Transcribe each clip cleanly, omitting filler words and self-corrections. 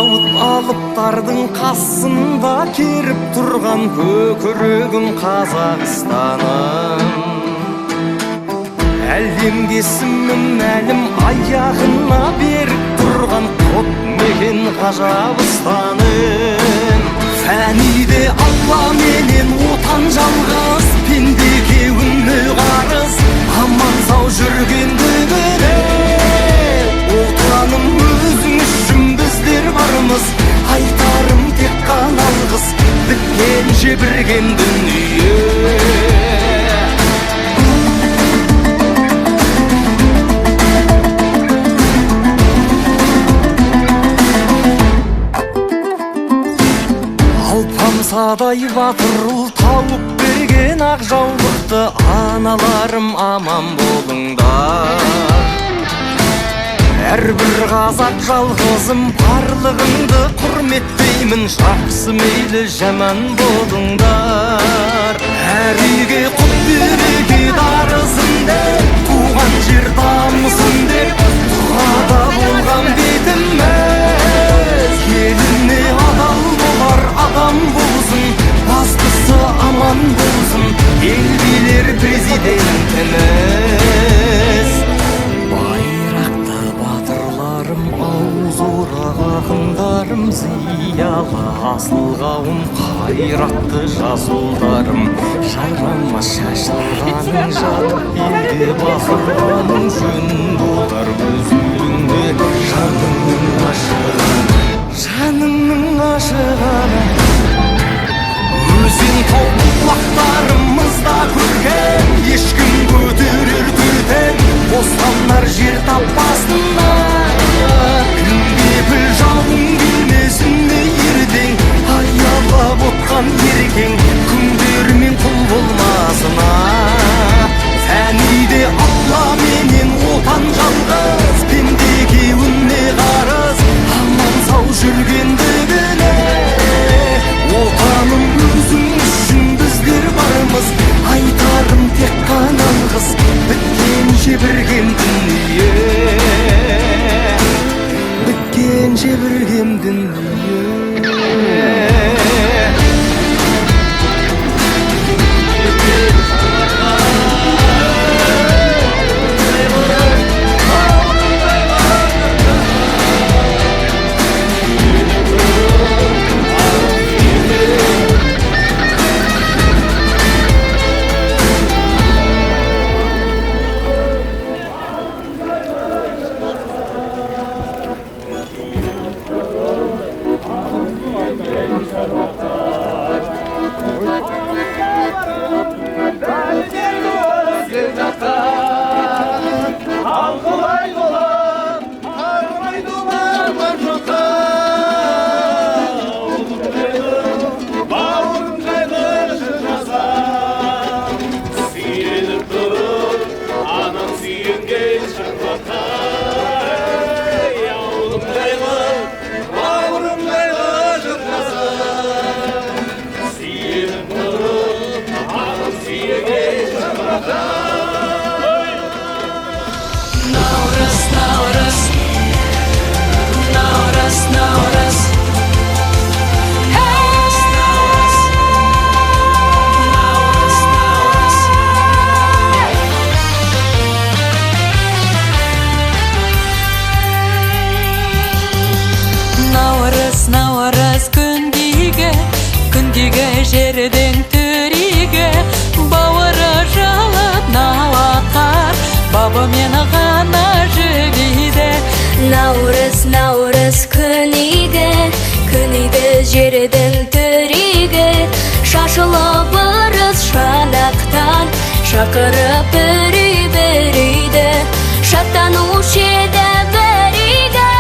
сауыт алыптардың қасында керіп тұрған көкірегім Қазақстаным. Әлемге сімім әлім аяғына беріп тұрған қот мекен ғажабыстаным. Фәниде алла менен отан жалғыз, пендеге үміт қарыз, аман сау жүргендігіне. Отаным өзің үшін біздер бармыз, айтарым тек қана алғыс, біткен жебірген дүние. Алпамсадай батыр ұл тауып берген ақ жаулықты, аналарым аман болыңдар. Әрбір қазақ жалғызым барлығыңды құрметтеймін, жақсы мейлі жаман болыңдар. Әр үйге құт береке дарысын деп, туған жер дамысын деп, дұғада болған бетіміз. Еліне адал болар адам болсын, бастысы аман болсын, ел билер президентіміз. Байрақты батырларым, ауыз орақ ақындарым, зиялы асыл қауым, қайратты жас ұлдарым, жайрама шашылғаның жатып елге басылғаның жөн болар. Өз үйіңде жаныңның ашығаны, жаныңның ашығаны. Өзен тау бұлақтарымызда көрген, ешкім көтерер төтен, бостанар жер таппасына. Күнде бір жауын келмесіне ертең, аялап отқан еркең, күндермен құл болмасына. Фәниде алла менен отан жалғыз, пендеге үнне қарыз, аман сау жүргендігіне. Отаным өзің үшін біздер бармыз, айтарым тек қана алғыс, біткен жебірген дүние. Біткен жебірген дүние. Жердің түріге бауыры жалып науақар, бабы мені ғана жібейді. Наурыз, наурыз күніге, күніге жердің түріге, шашылып ырыс шанақтан, шақырып бірі-біріді, шаттанушы еді біріге.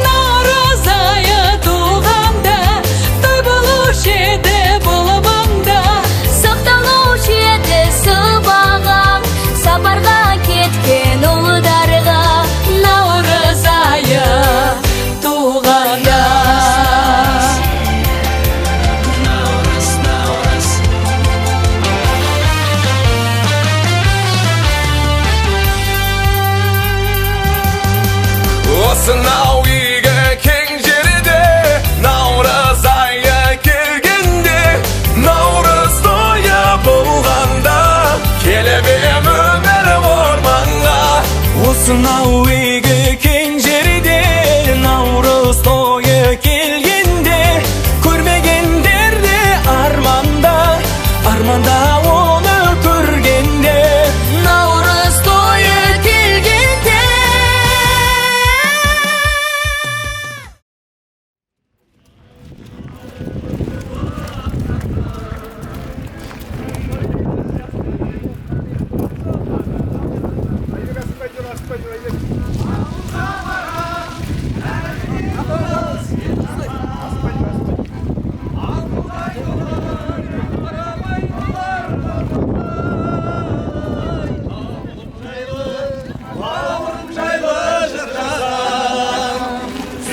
Наурыз айы туғанда, той болушы еді сапарға кеткен ұлдарға. Наурыз айы туғанда. Сынау егі кең жерде наурыз тойы келгенде көрмегендерді арманда оны көргенде наурыз тойы келгенде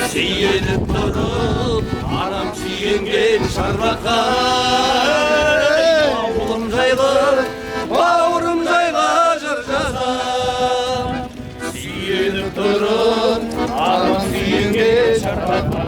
Сүйеніп тұрып, анам сүйенген шарбаққа бауырым жайлы жыр жазам. Сүйеніп тұрып, анам сүйенген шарбаққа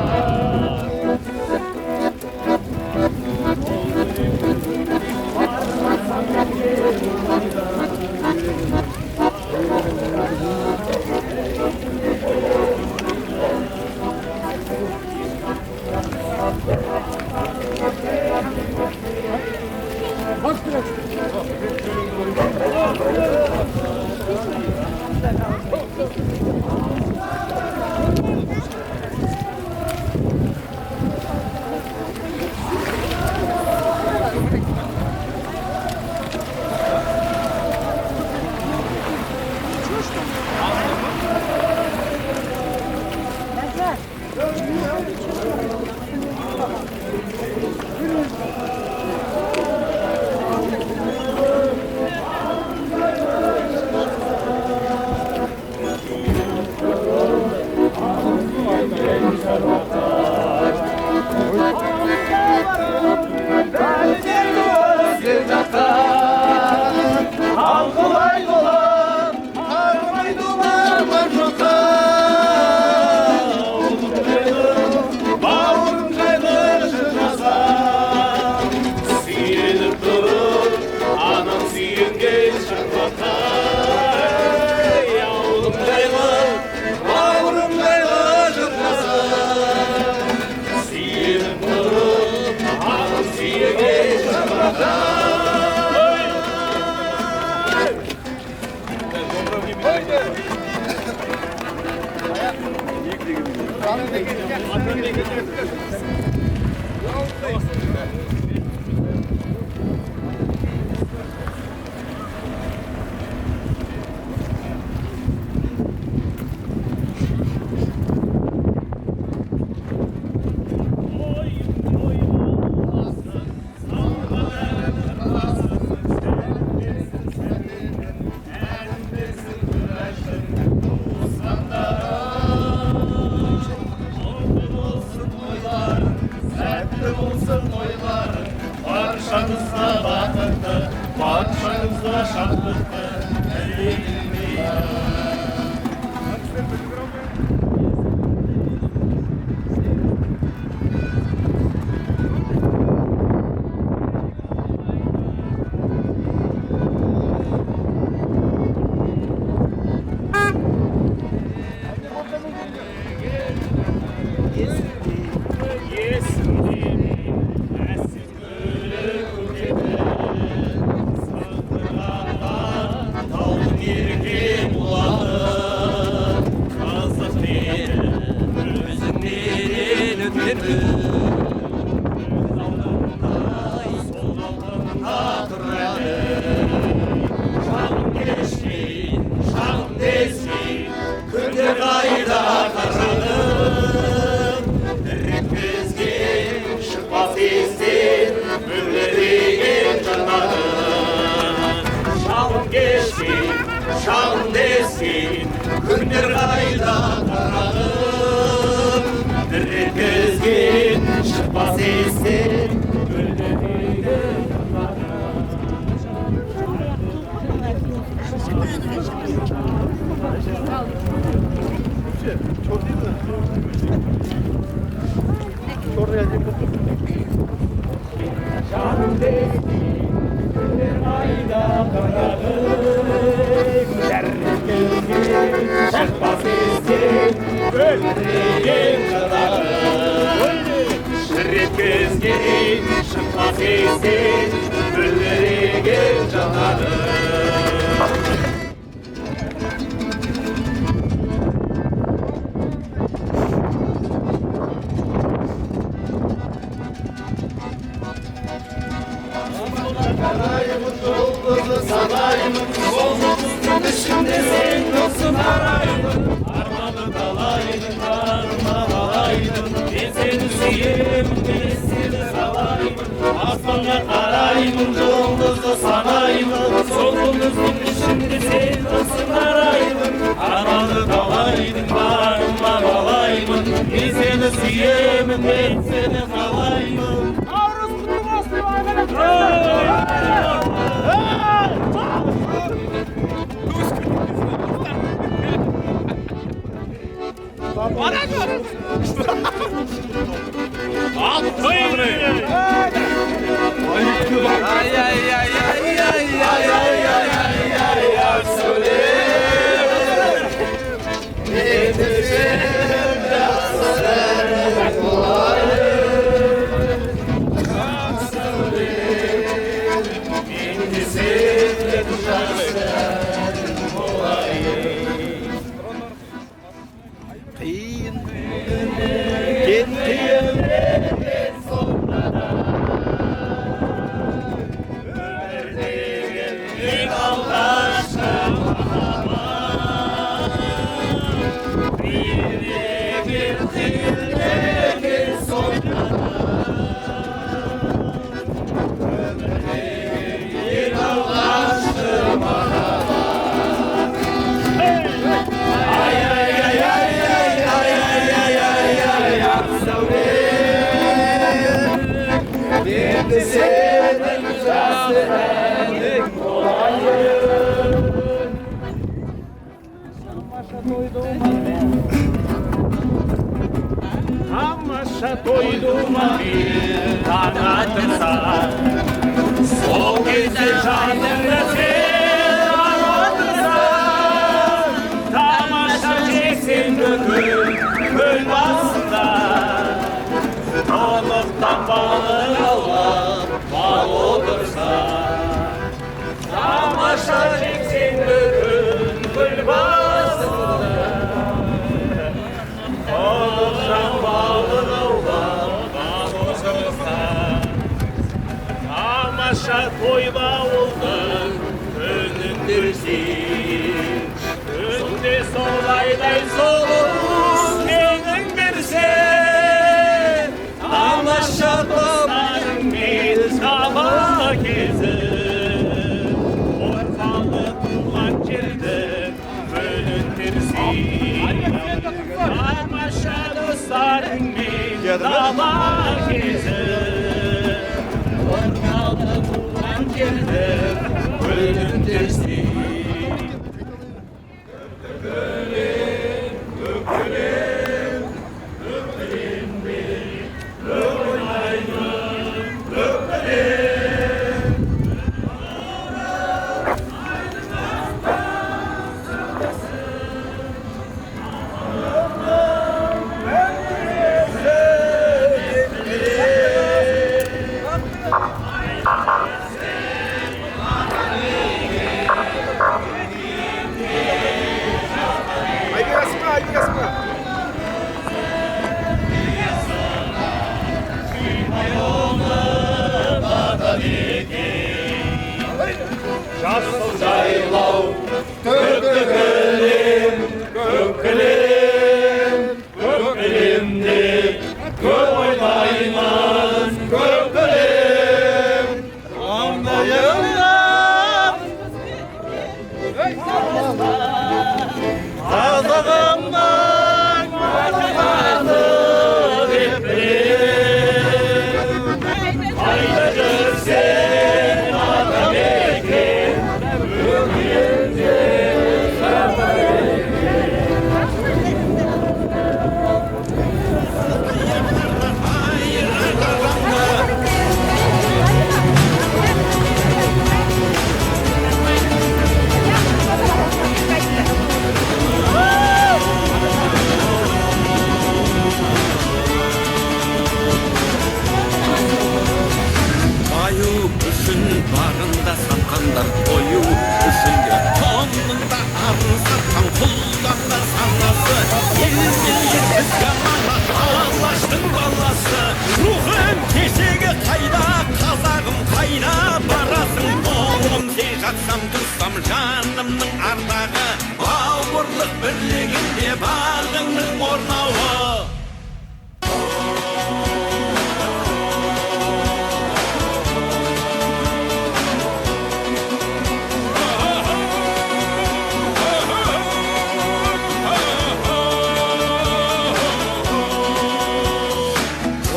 шалым дескен күндер қайда қарағым өткізген шықпас естен шалым дескен күндер қайда қарағым Өлтіреген жанарым Шіркізген шықпас естен Өлтіреген жанарым Karayımın yolunu sanayımın Solumuzun dışında sen olsun arayımın Armalı dalaydın, armalı dalaydın Ben seni suyum, ben seni salayımın Aslana karayımın yolunu sanayımın Solumuzun dışında sen olsun arayımın Armalı dalaydın, armalı dalaydın Ben seni suyum, ben seni salayımın Тамаша тойдума bir taң атырса Сол кезде жаныңды сен анатырса Тамаша жексенбі күн көл басында Тұнықтан балық аулап бал отырса Тамаша жексенбі күн көл басында Тұнықтан балық аулап бал отырса Тамаша тойлауылдың өніндірсен Үнде солайдай солу менің берсен Тамаша достарыңмен саба кезіп Орқалы туған жердің өніндірсен Тамаша достарыңмен саба кезіп Орқалы туған жердің өніндірсен Жасыл жайлау көк кілемде көп ойлаймын көк кілем жатсам тұрсам жанымның ардағы, бауырлық бірлігінде бағыңның орнауы.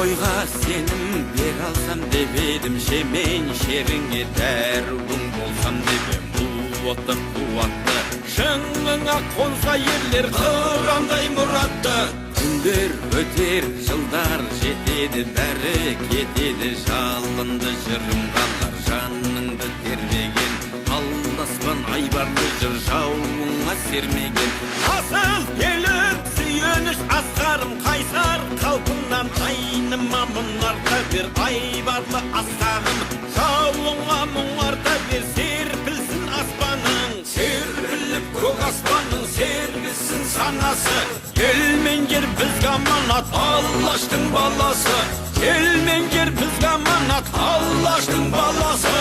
Ойға сенім бер алсам деп едім, шемен шеріңе дәруің болсам деп ем. Бұл оты қуатты шыңыңа қонса ерлер қырандай мұратты. Күндер өтер, жылдар жетеді, бәрі кетеді, жалынды жырым қалар жаныңды тербеген. Алдаспан айбарлы жыр жауыңа сермеген. Асыл келіп сүйеніш асқарым қайсар қалпыңнан айныма мұнарда бер айбарлы асқағым. Жауыңа мұңарда бер серпілсін аспаның, серпіліп көк аспанның сергісін санасы. Келмеңдер бізге аманат Аллаштың баласы, келмеңдер бізге аманат Аллаштың баласы.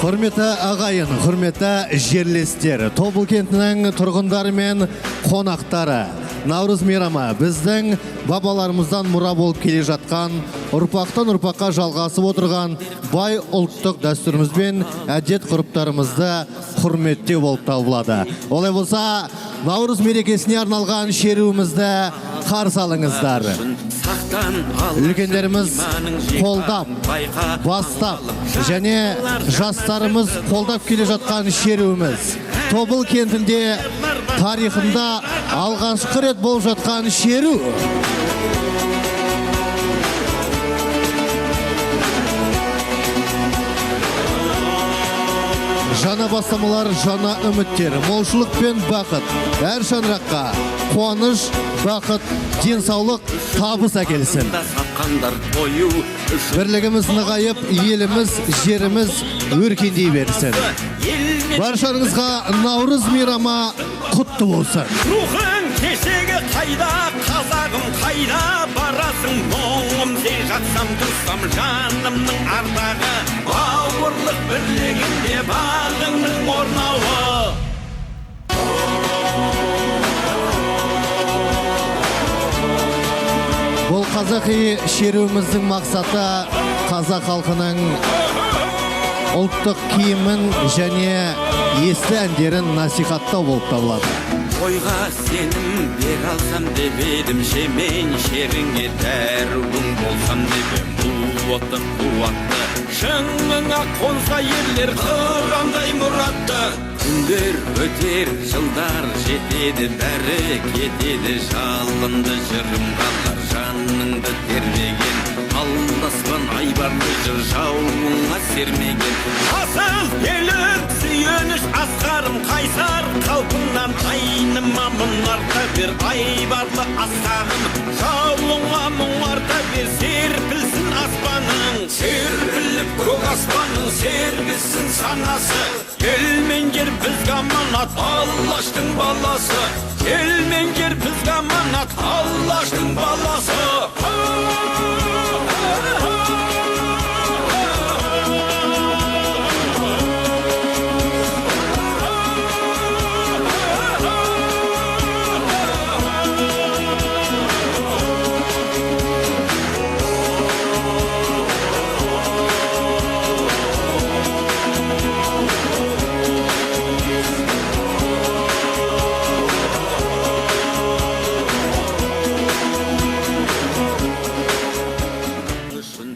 Құрметті ағайын, құрметті жерлестер, Тобыл кентінің тұрғындары мен қонақтары, Наурыз мейрамы біздің бабаларымыздан мұра болып келе жатқан, ұрпақтан ұрпаққа жалғасып отырған бай ұлттық дәстүріміз бен әдет ғұрыптарымызды құрметтеу болып табылады. Олай болса, Наурыз мерекесіне арналған шеруімізді қарсы алыңыздар. Үлкендеріміз қолдап, бастап және жастарымыз қолдап келе жатқан шеруіміз. Тобыл кентінде тарихында алғашқы рет болып жатқан шеру. Жаңа бастамалар, жаңа үміттер, молшылық пен бақыт, әр шаңыраққа қуаныш, бақыт, денсаулық, табыс әкелсін. Бірлігіміз нығайып, еліміз, жеріміз өркендей берсін. Баршаңызға Наурыз мейрамы құтты болсын. Рухың кешегі қайда, қазағым қайда барасың? Мұңым сен жатсам тұрсам жанымның ардағы, бауырлық бірлігінде бағыңның орнауы. Бұл қазақи шеруіміздің мақсаты қазақ халқының ұлттық киімін және есті әндерін насихаттау болып табылады. Ойға сенім бер алсам деп едім, шемен шеріңе дәруің болсам деп ем. Бұл оты қуатты шыңыңа қонса ерлер қырандай мұратты. Күндер өтер, жылдар жетеді, бәрі кетеді, жалынды жырым қалар жаныңды тербеген. Алдаспан айбарлы жыр жауыңа сермеген. Асыл келіп сүйеніш асқарым қайсар қалпыңнан айныма мұнарда бер айбарлы асқағым. Жауыңа мұңарда бер серпілсін аспаның, серпіліп көк аспанның сергісін санасы. Келмеңдер бізге аманат Аллаштың баласы, келмеңдер бізге аманат Аллаштың баласы.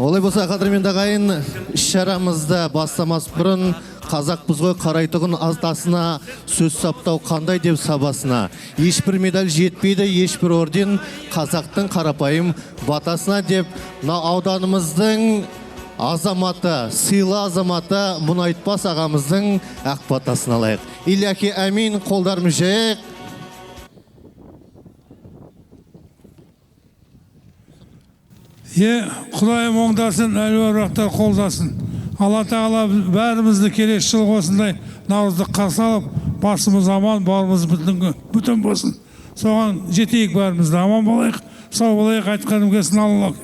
Олай болса, қадірменді ағайын, іс-шарамызды бастамас бұрын қазақпыз ғой қарайтұғын атасына сөз саптау қандай деп сабасына. Ешбір медаль жетпейді, ешбір орден қазақтың қарапайым батасына деп ауданымыздың азаматы, сыйлы азаматы Мұнайтпас ағамыздың ақ батасын алайық. Иляхи әмин, қолдарымыз жайық. Құдайым оңдасын, әлі ұрақтар қолдасын. Алла тағала бәрімізді келесі жылғы осындай наурызды қарсы алып, басымыз аман, бауырымыз бүтін болсын. Соған жетейік, бәрімізді аман болайық, сау болайық, айтқаным келсін.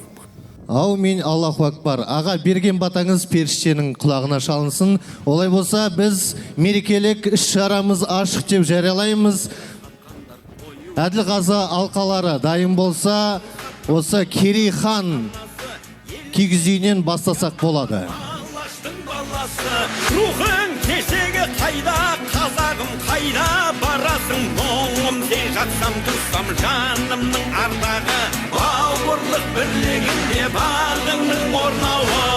Аумин, Аллаху акбар. Аға, берген батаңыз періштенің құлағына шалынсын. Олай болса, біз мерекелік іс-шарамыз ашық деп жариялаймыз. Әділ қазы алқалары дайын болса, осы Керей хан кигіз үйінен бастасақ болады. Алаштың баласы, рухың кешегі қайда, қазағым қайда барасың, мұңым сен жатсам тұрсам жанымның ардағы, бауырлық бірлігінде бағыңның орнауы.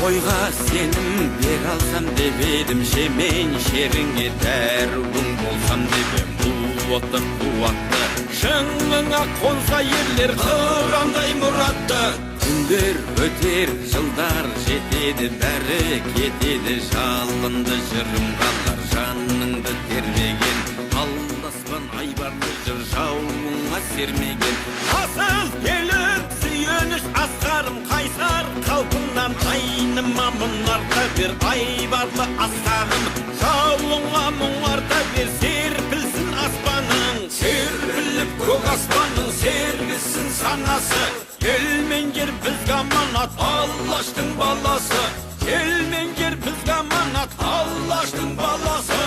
Ойға сенім бер алсам деп едім, шемен шеріңе дәруің болсам деп ем. Қуатты қуатты шыңыңа қонса ерлер қырандай мұратты. Күндер өтер, жылдар жетеді, бәрі кетеді, жалынды жырым қалар жаныңды тербеген. Алдаспан айбарлы жыр жауыңа сермеген. Асыл келіп сүйеніш асқарым қайсар қалпыңнан айныма мұнарда бер айбарлы асқағым. Жауыңа мұңарда бер серпілсін аспаның, серпіліп көк аспаның сергісін санасы. Келмеңдер бізге аманат, Аллаштың баласы. Келмеңдер бізге аманат, Аллаштың баласы.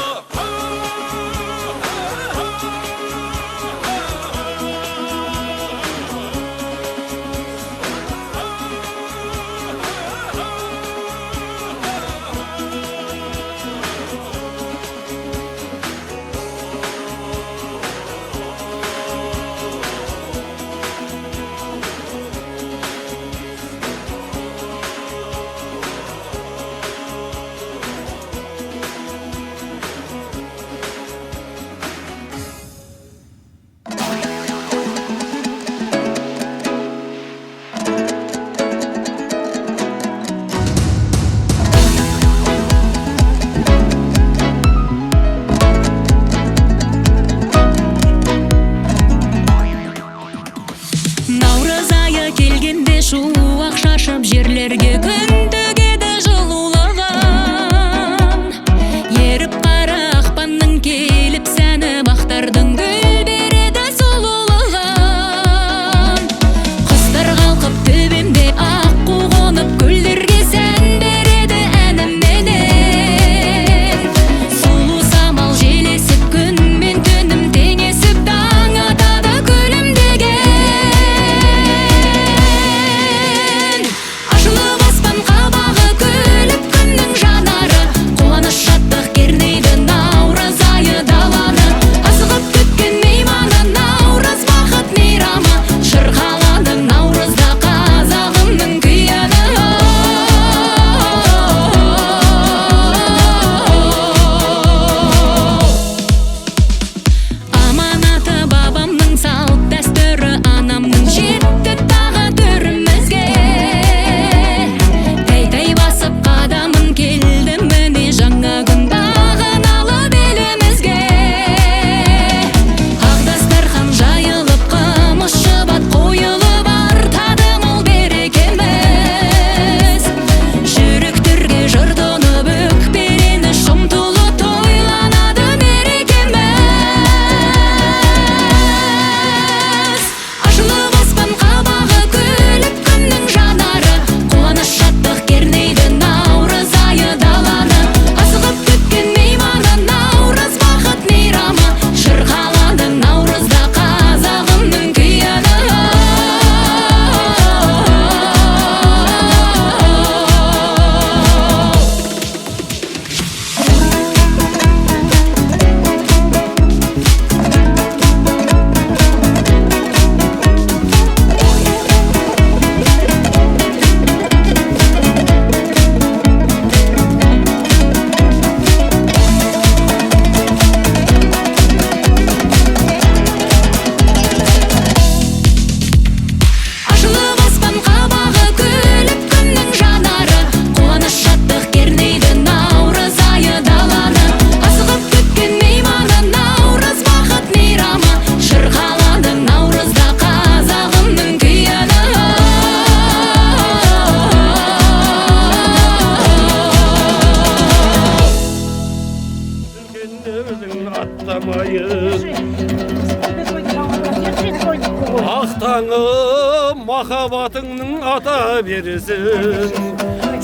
махаббатыңның ата берсін,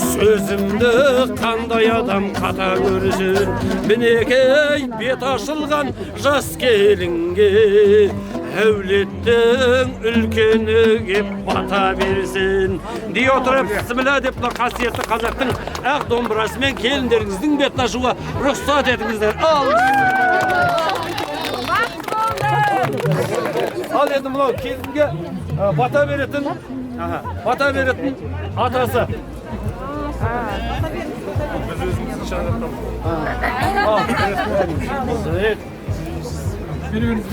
сөзімді қандай адам қата көрсін. Мінекей бет ашылған жас келінге, әулеттің үлкені кеп бата берсін. Дей отырып, бісміллә деп қасиетті қазақтың ақ домбырасымен келіндеріңіздің бетін ашуға рұқсат етіңіздер. Ал енді мынау келінге бата беретін атасы. Біз өзімізді шаңырақтамыз. Беріңіз.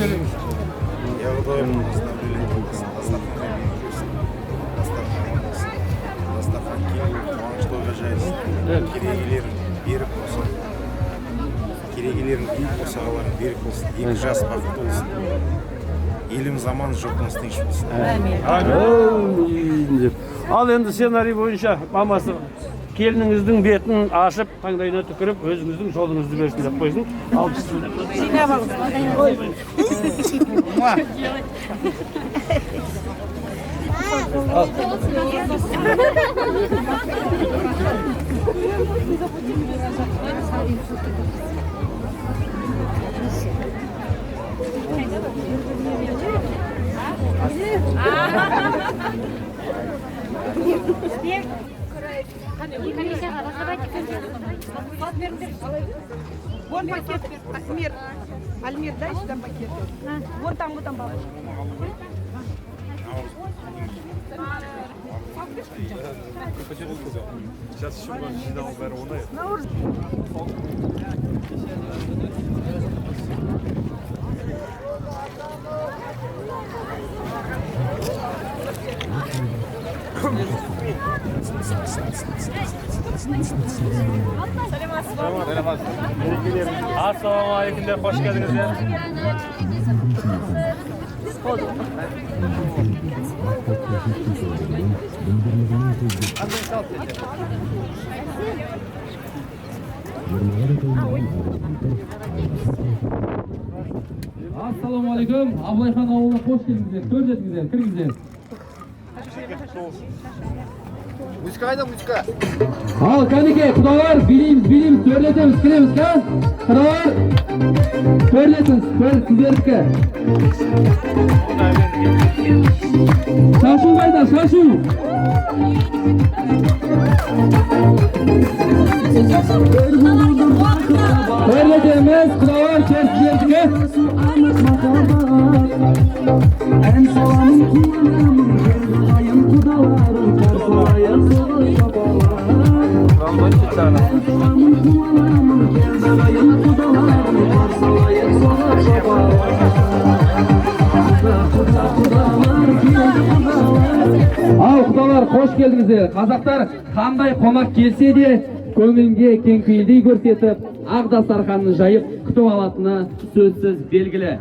Дастархан келіп, қуаныш тойға жайылсын. Керегелерін беріп болсын. Керегелерін күйіп босағаларын берік болсын. Екі жас бақытты болсын. Еліміз аман, жұртымыз тыныш болсын. Ал енді сценарий бойынша мамасы келініңіздің бетін ашып, таңдайына түкіріп, өзіңіздің жолыңызды берсін деп қойсын. Ал Вон пакет, Альмир, дай сюда пакет. Вон там бабушка. Сейчас еще жинал бәрі оңай. Ассалаумағалейкум деп қош келдіңіздер. Ассалаумағалейкум, Абылайхан ауылына қош келдіңіздер, төл жетіңіздер, кіріңіздер. Музыка қайда, музыка? Ал, кәнеке, құдалар, билейміз, төрлетеміз, кіреміз, қа? Құдалар, төрлетіңіз, сіздердікі. Шашу қайда, шашу. Төрлетеміз, құдалар, сіздердікі. Ал құдалар, қош келдіңіздер. Қазақтар қандай қонақ келсе де көңілге кеңпейілдей көрсетіп, ақ дастарханын жайып күтіп алатыны сөзсіз белгілі.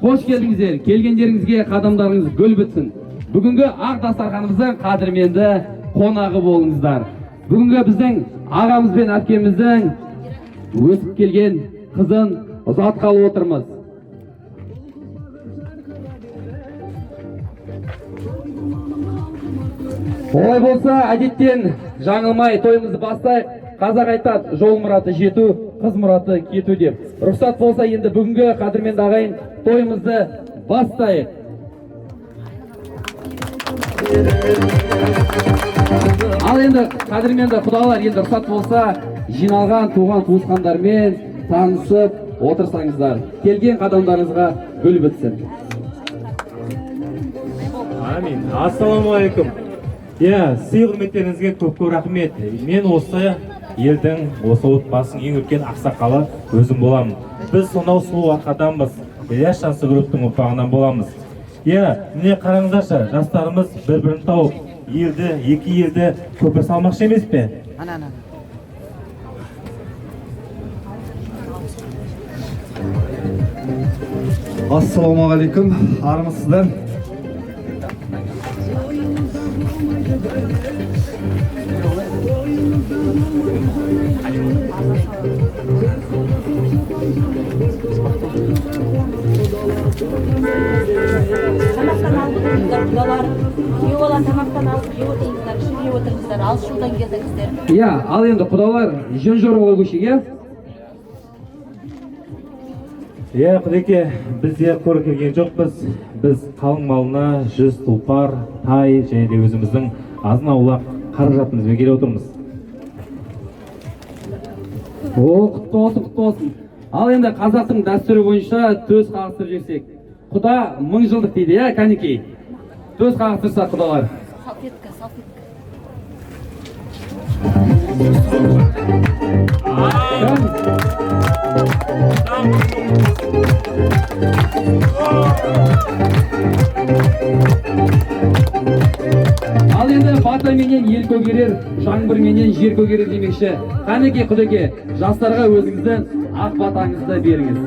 Қош келдіңіздер. Келгендеріңізге қадамдарыңыз гүл бітсін. Бүгінгі ақ дастарханымыздың қадірменді қонағы болыңыздар. Бүгінгі біздің ағамыз бен әпкеміздің өсіп келген қызын ұзатқалы отырмыз. Олай болса, әдеттен жаңылмай тойымызды бастайық. Қазақ айтады, жол мұраты жету, қыз мұраты кету деп. Рұқсат болса, енді бүгінгі қадірменді ағайын тойымызды бастайық. Ал енді қадірменді құдалар, енді рұқсат болса, жиналған туған туысқандармен танысып отырсаңыздар. Келген қадамдарыңызға гүл бітсін. Амин. Ассалаумағалейкум. Сый құрметтеріңізге көп рахмет. Мен осы елдің, осы отбасының ең үлкен ақсақалы өзім боламын. Біз сонау сұлу арқаданбыз. Ілияс Жансүгіровтің ұрпағынан боламыз. Міне қараңыздаршы, жастарымыз бір-бірін тауып, екі елді көпір салмақшы емес пе? Ассалаумағалейкум, армысыздар. күйеу бала тамақтан алып жеп отырыңыздар, ішіп жеп отырыңыздар, алыс жылдан келдіңіздер. Иә, ал енді құдалар жөн жорға көшеге. Иә, құдеке, біз де қор келген жоқпыз. Біз қалың малына 100 тұлпар, тай және де өзіміздің азын аулақ қаражатымызбен келіп отырмыз. Құтты болсын. Ал енді қазақтың дәстүрі бойынша төс қағыстырып жесек. Құда 1000 жылдық дейді, иә, кәнекей. Төс қағыстырса құдалар. Салфетка. Ал енді бата менен ел көгерер, жаңбыр менен жер көгерер демекші. Қанеке құдеке, жастарға өзіңіздің ақ батаңызды беріңіз.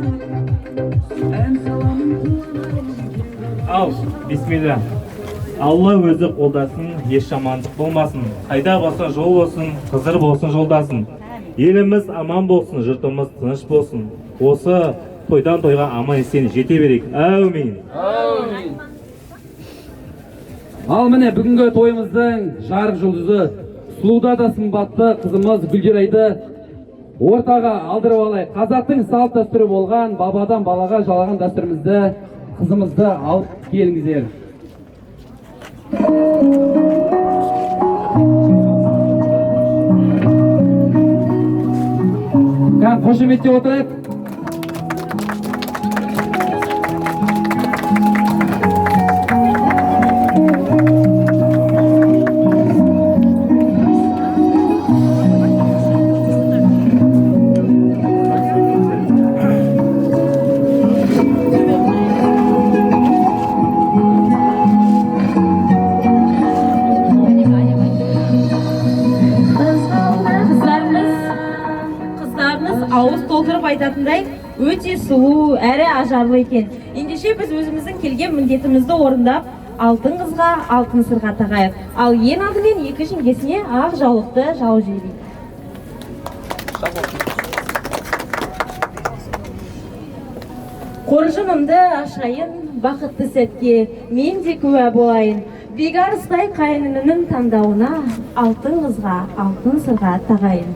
Ал, бисмилля. Алла өзі қолдасын, еш жамандық болмасын. Қайда баса жол болсын, қызыр болсын жолдасын. Еліміз аман болсын, жұртымыз тыныш болсын. Осы тойдан тойға аман есен жете берейік. Әумин. Ал міне бүгінгі тойымыздың жарық жұлдызы, сұлуда да сымбатты қызымыз Гүлдерайды ортаға алдырып алайық. Қазақтың салт дәстүрі болған бабадан балаға жалған дәстүрімізді, қызымызды алып келіңіздер. Қошеметтеп отырайық. Ауыз толтырып айтатындай өте сұлу әрі ажарлы екен. Ендеше біз өзіміздің келген міндетімізді орындап, алтын қызға алтын сырға тағайық. Ал ең алдымен екі жеңгесіне ақ жаулықты жау жеймін. Қоржынымды ашайын бақытты сәтке, мен де куә болайын. Бекарыстай қайнынының таңдауына алтын қызға алтын сырға тағайын.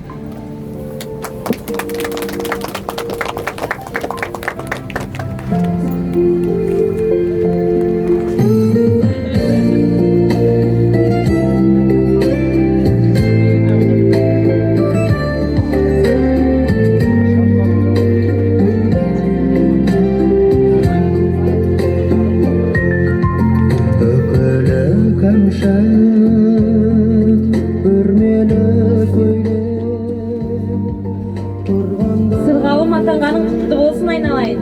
Сырғалым атанғаның құтты болсын айналайын.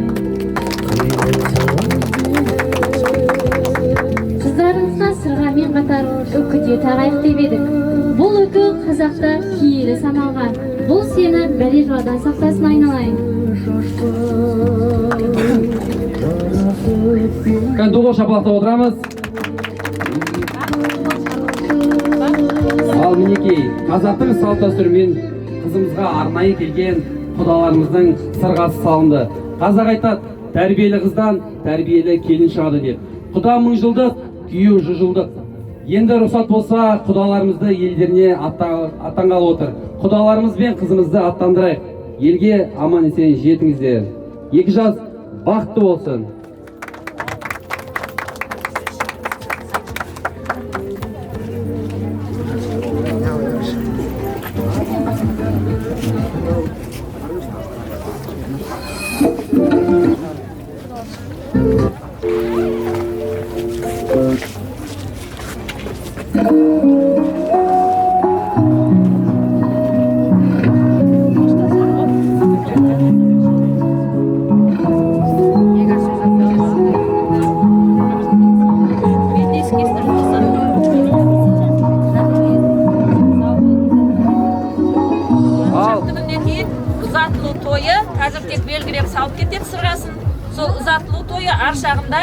Қыздарыңызға сырғамен қатар үкіде тағайық деп едік. Бұл үкі қазақта киелі саналған. Бұл сені бәле-жаладан сақтасын айналайын. Дуғыл шапалақтап отырамыз. Ал мінекей, қазақтың салт дәстүрімен қызымызға арнайы келген құдаларымыздың сырғасы салынды. Қазақ айтады, тәрбиелі қыздан тәрбиелі келін шығады деп. Құда 1000 жылдық, күйеу 100 жылдық. Енді рұқсат болса, құдаларымызды елдеріне аттанғалы отыр. Құдаларымыз бен қызымызды аттандырайық. Елге аман есен жетіңіздер. Екі жас бақытты болсын. Ұзатылу тойы қазір тек белгілеп салып кетеді сырғасын. Сол ұзатылу тойы ар жағында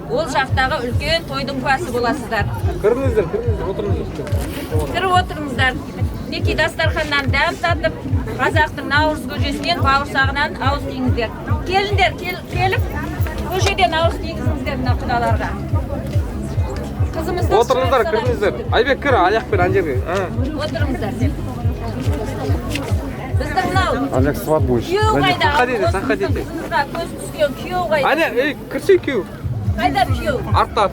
ол жақтағы үлкен тойдың куәсі боласыздар. Кіріңіздер, отырыңыздар. Кіріп отырыңыздар. Мінекей дастарханнан дәм татып, қазақтың наурыз көжесінен бауырсағынан ауыз тиіңіздер. Келіңдер, келіп көжеден ауыз тиіңіздер мына құдаларға. Қызымызды Отырыңыздар, кіріңіздер. Айбек кір, аяқпен ана жерге. Отырыңыздар. Біздің мынау Аяқ свадьба үшін. күйеу қайда? Заходите. Қызға көз түскен күйеу қайда? Ане, кірсе күйеу. Қайда күйеу? Артта.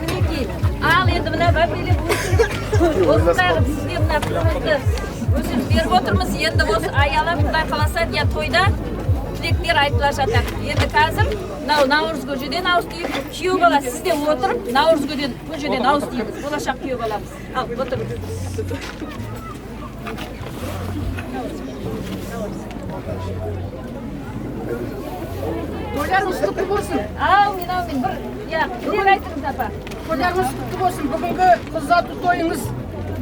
Мінекей. Ал енді мына бәпелеп осындағы сізге мына қызымызды өсіп беріп отырмыз. Енді осы аяла Құдай қаласа я тойда тілектер айтыла жатыр. Енді қазір наурыз көжеден ауыз тиіп, күйеу бала сізде отырып, наурыз көжеден ауыз тиіңіз. Болашақ күйеу баламыз. Ал, отырыңыз. Тойларыңыз құтты болсын. Аумин. Бір тілек айтыңыз апа. Тойларыңыз құтты болсын. Бүгінгі қыз ұзату тойыңыз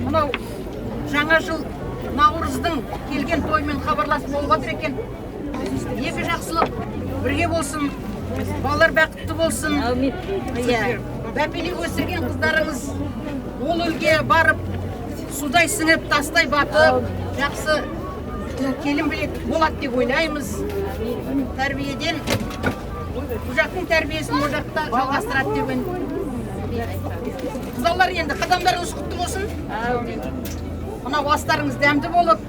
мынау жаңа жыл наурыздың келген тоймен хабарласып болып жатыр екен. Екі жақсылық бірге болсын. Балалар бақытты болсын. Аумин. Бәпелеп өсірген қыздарыңыз ол өлге барып судай сіңіп, тастай батып, жақсы келін білек болады деп ойлаймыз. Тәрбиеден бұл жақтың тәрбиесін ол жақта жалғастырады деген. Қызалар енді қадамдарыңыз құтты болсын. Мына бастарыңыз дәмді болып,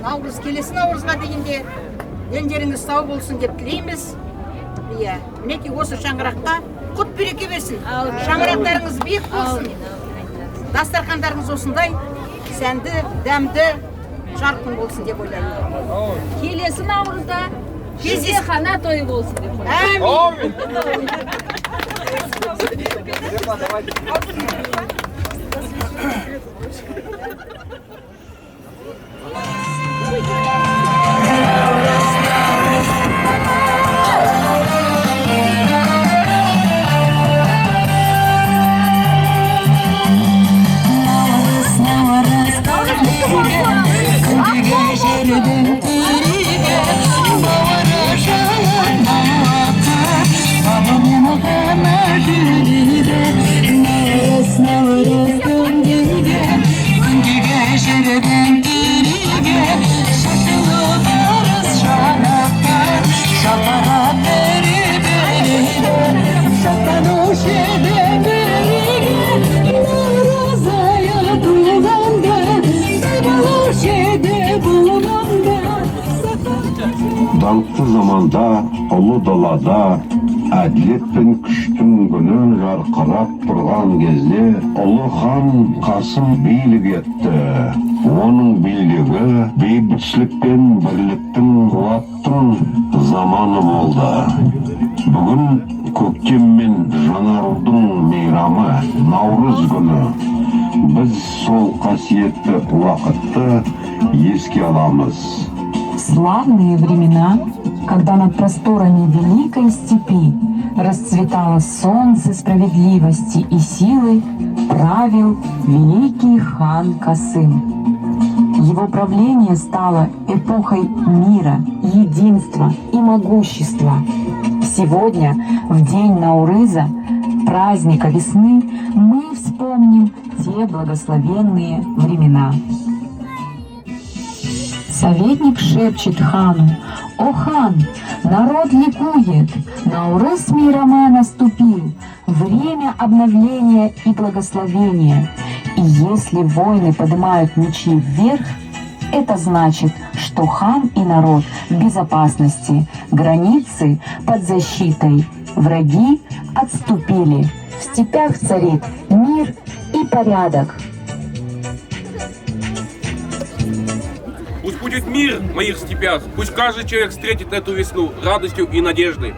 наурыз келесі наурызға дегенде дендеріңіз сау болсын деп тілейміз. Мінекей осы шаңыраққа құт береке берсін. Шаңырақтарыңыз биік болсын. Дастархандарыңыз осындай сәнді, дәмді, жарқын болсын деп ойлаймын. Келесі наурызда жезехана тойы болсын деп ойлаймын. Даңқты заманда, ұлы далада, әділет пен күштің күні жарқырап тұрған кезде, ұлы хан Қасым билік етті. Оның билігі бейбітшілік пен бірліктің, қуаттың заманы болды. Бүгін көктем мен жаңарудың мейрамы, наурыз күні. Біз сол қасиетті уақытты еске аламыз. Славные времена, когда над просторами великой степи расцветало солнце справедливости и силы, правил великий хан Касым. Его правление стало эпохой мира, единства и могущества. Сегодня, в день Наурыза, праздника весны, мы вспомним те благословенные времена. Советник шепчет хану: «О хан, народ ликует, Наурыз мирама наступил, время обновления и благословения. И если воины поднимают мечи вверх, это значит, что хан и народ в безопасности, границы под защитой, враги отступили, в степях царит мир и порядок». Пусть будет мир в моих степях, пусть каждый человек встретит эту весну радостью и надеждой.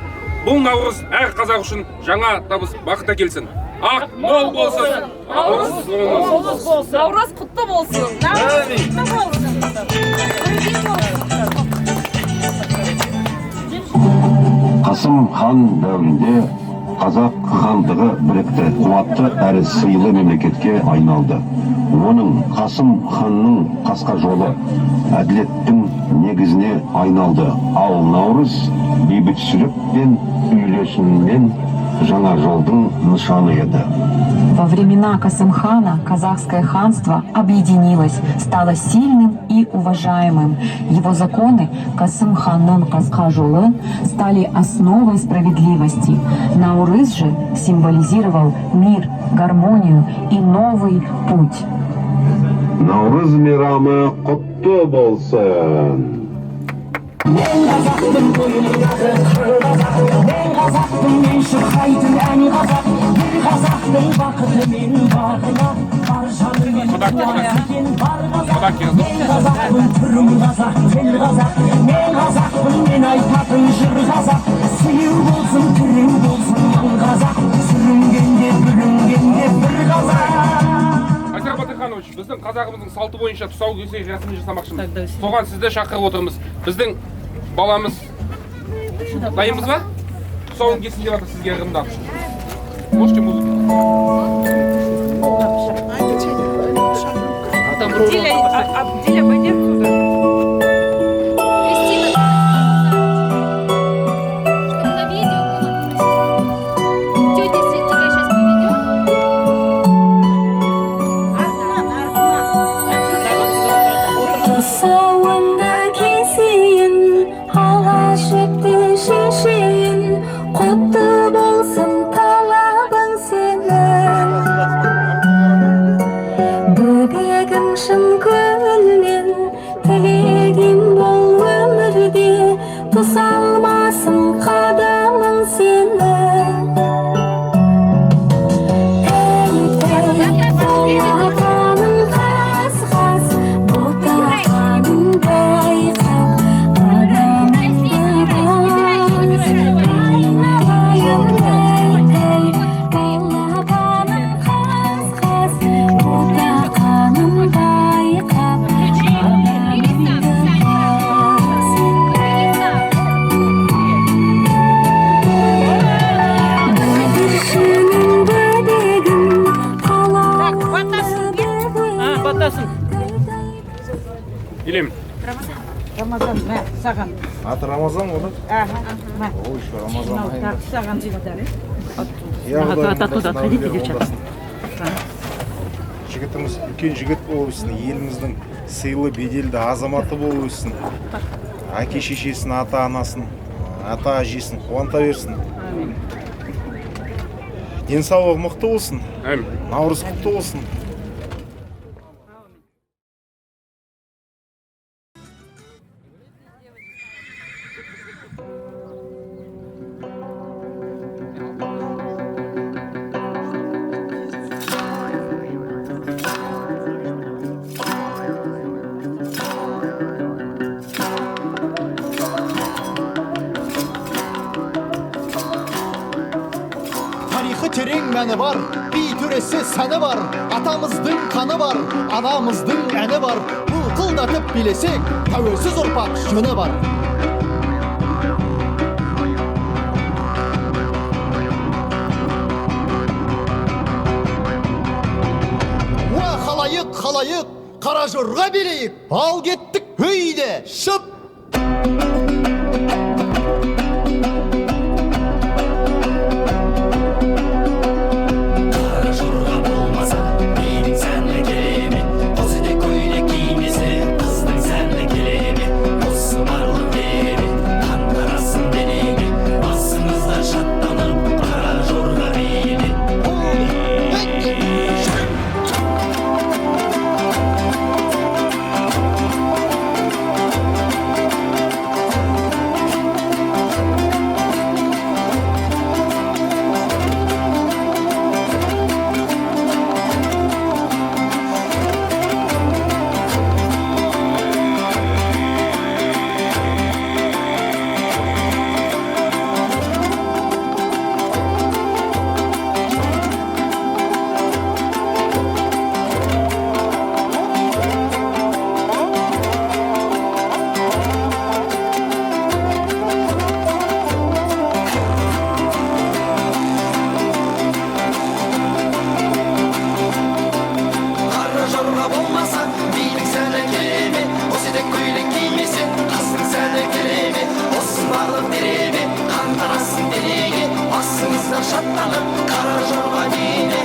Бұл наурыз әр қазақ үшін жаңа табыс бақыт әкелсін. Ақ мол болсын. Наурыз құтты болсын. Қасым хан дәуірінде қазақ хандығы бірікті, қуатты әрі сыйлы мемлекетке айналды. Оның Қасым ханның қасқа жолы әділеттің негізіне айналды. Ал наурыз бейбітшілік пен үйлесіммен жаңа жолдың нышаны еді. Во времена Касымхана казахское ханство объединилось, стало сильным и уважаемым. Его законы Касымханның Қасқа жолы стали основой справедливости. Наурыз же символизировал мир, гармонию и новый путь. Наурыз мейрамы құтты болсын. Мен қазақтың бойындағы қыр қазақ, мен қазақтың мен шырқайтын ән қазақ, бір қазақтың бақыты мен бағына бар жанымен қуат екен бар қазақ. Мен қазақпын, түрім қазақ, тіл қазақ, мен қазақпын, мен айтатын жыр қазақ, сүйеу болсын, тіреу болсын мың қазақ, сүрінгенде бүлінгенде бір қазақ. Айсар Батырханович, біздің қазағымыздың салты бойынша тұсау кесер рәсімін жасамақшымыз. Соған сізді шақырып отырмыз. Біздің баламыз дайынбыз ба? Тұсауын кесін деп жатыр сізге ырымдап. Можете музыку? Диля, пойди отсюда. Tusalmasın kadamın seni. Елем. Рамазан, мә, саған. Аты Рамазан ғой? Аха, мә. Ой, что Рамазан. Саған жігіттер. Жігітіміз үлкен жігіт болып өссін, еліміздің сыйлы, беделді азаматы болып өссін. Әке шешесін, ата анасын, ата әжесін қуанта берсін. Денсаулығы мықты болсын. Наурыз құтты болсын. Тарихы терең мәні бар, би төресі сәні бар, атамыздың қаны бар, анамыздың әні бар. Бұлқылдатып билесек, тәуелсіз ұрпақ жөні бар. Уа халайық, халайық, қара жорға билейік, ал кеттік өйде, шып! Şatlanıp kara jorga dine.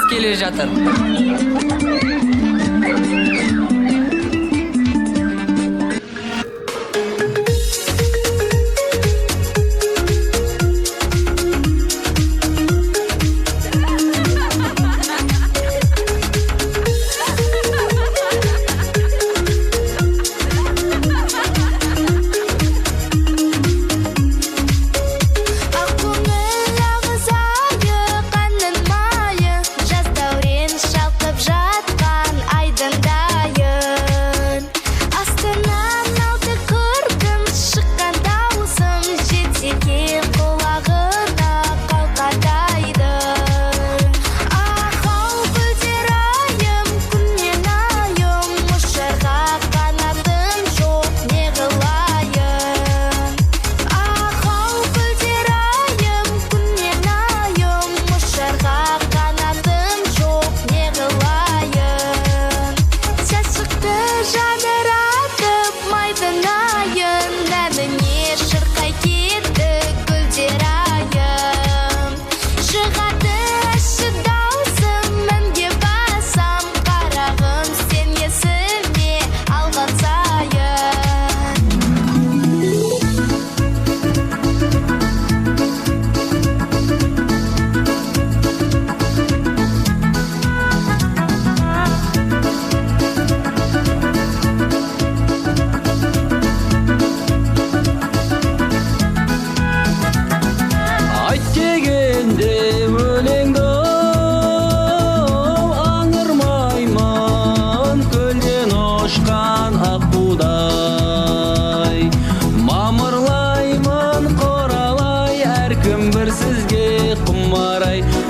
келе жатыр.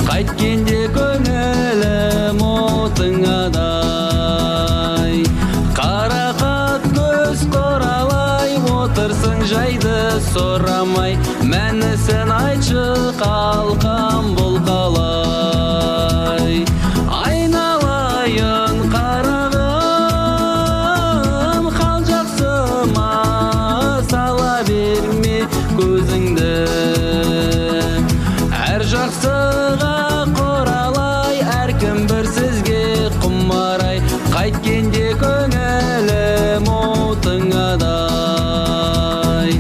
Қайткенде көңілім отыңадай, қарақат көз қоралай, отырсың жайды сорамай, мәнісін айтшы қалқам бұл қалай. Айналайын қарағым, қал жақсыма сала берме көзіңді, әр жақсыға қоралай, әркім бір сізге құмарай, қайткенде көңілім отыңадай,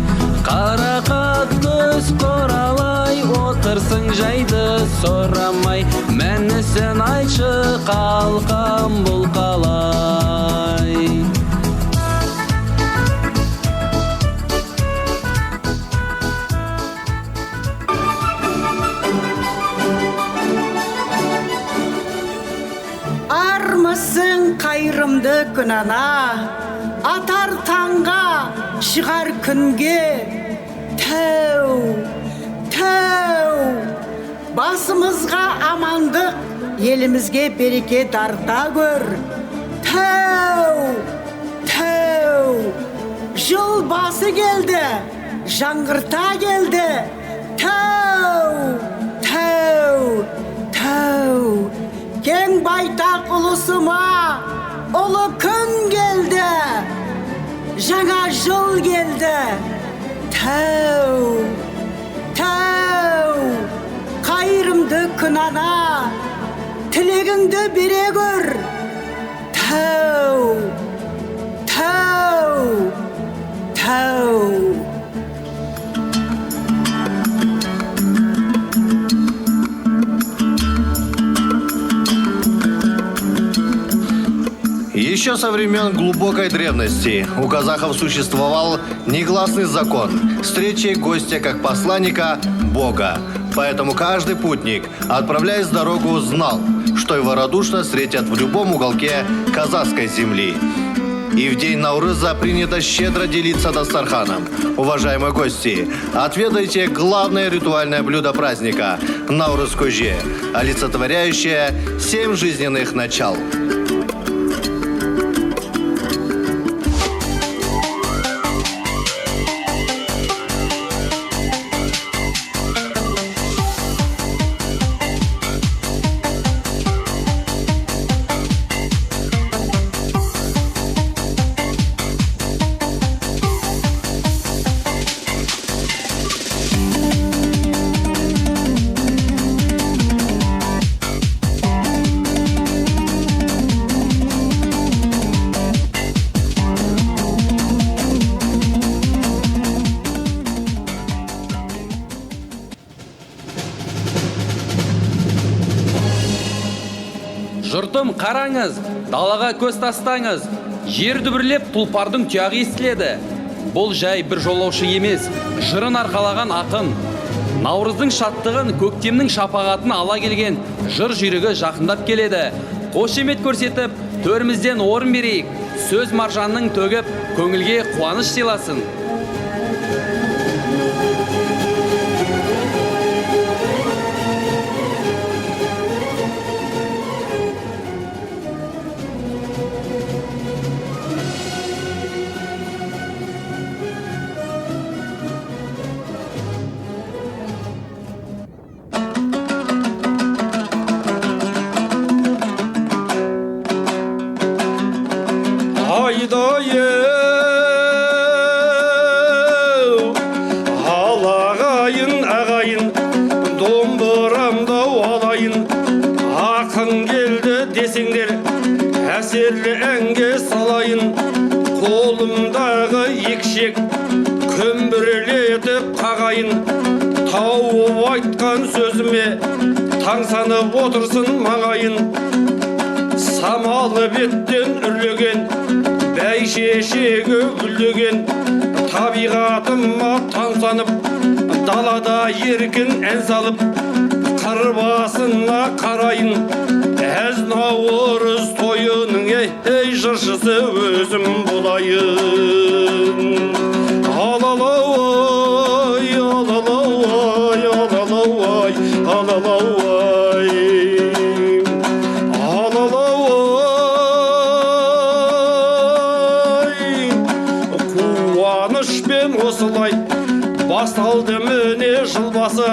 қарақат көз қоралай, отырсың жайды сорамай, мәнісін айтшы қалқам бұл қалай. Армысың қайырымды күнана, атар таңға, шығар күнге, тәу, тәу, басымызға амандық, елімізге береке дарта көр. Тәу, тәу, жыл басы келді, жаңғырта келді. Тәу, тәу, тәу, кең байтақ ұлысыма ұлы күн келді, жаңа жыл келді. Тәу, тәу, қайырымды күнана, тілегіңді бере көр. Тәу, тәу, тәу. Еще со времен глубокой древности у казахов существовал негласный закон встречи гостя как посланника Бога. Поэтому каждый путник, отправляясь в дорогу, знал, что его радушно встретят в любом уголке казахской земли. И в день Наурыза принято щедро делиться дастарханом. Уважаемые гости, отведайте главное ритуальное блюдо праздника – Наурыз көже, олицетворяющее 7 жизненных начал. Қараңыз, далаға көз тастаңыз. Жер дүбірлеп тұлпардың тұяғы естіледі. Бұл жай бір жолаушы емес, жырын арқалаған ақын. Наурыздың шаттығын, көктемнің шапағатын ала келген жыр жүйрігі жақындап келеді. Қошемет көрсетіп, төрімізден орын берейік. Сөз маржанның төгіп, көңілге қуаныш сыйласын. Алағайын, ағайын, домбырамда алайын. Ақын келді десеңдер, әсерлі әнге салайын. Қолымдағы екшек көмбірлетіп қағайын. Тауып айтқан сөзіме таңсанып отырсын маңайын. Самалы беттен үрлеген, бәйшешегі гүлдеген. Табиғатыма таңсанып, далада еркін ән салып, қыр басына қарайын. Әз наурыз тойының ей жыршысы өзім болайын. Алалауай, алалауай, алалауай, алалауай. Осылай басталды міне жыл басы,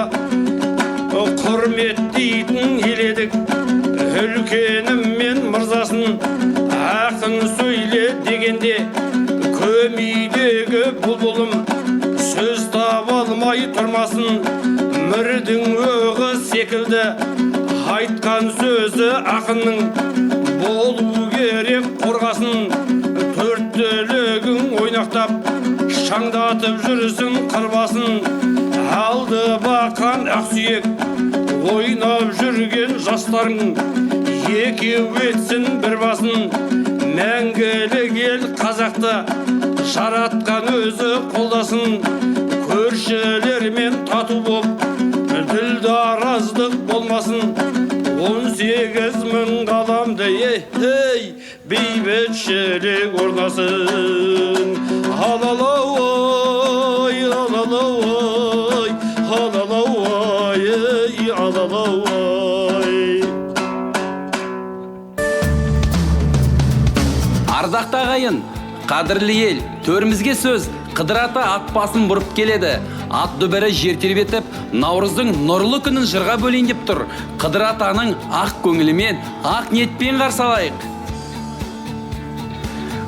құрметтейтін еледік үлкенім мен мырзасын. Ақын сөйле дегенде көмейдегі бұлбұлым сөз таба алмай тұрмасын. Мірдің өғы секілді айтқан сөзі ақынның болу керек қорғасын. Төрттілігің ойнақтап шаңдатып жүрсін қырбасын. Алды бақан ақсүйек ойнап жүрген жастарың екеу етсін бір басын. Мәңгілік ел қазақты жаратқан өзі қолдасын. Көршілермен тату боп ділдараздық болмасын. 18.000 қаламды бейбітшілік орнасын. Алалауай, алалауай, алалауай, алалауай. Ардақты ағайын, қадірлі ел, төрімізге сөз Қыдыр ата ат басын бұрып келеді. Ат дүбірі жер тербетіп, Наурыздың нұрлы күнін жырға бөлейін деп тұр. Қыдыр атаның ақ көңілімен, ақ ниетпен қарсы алайық.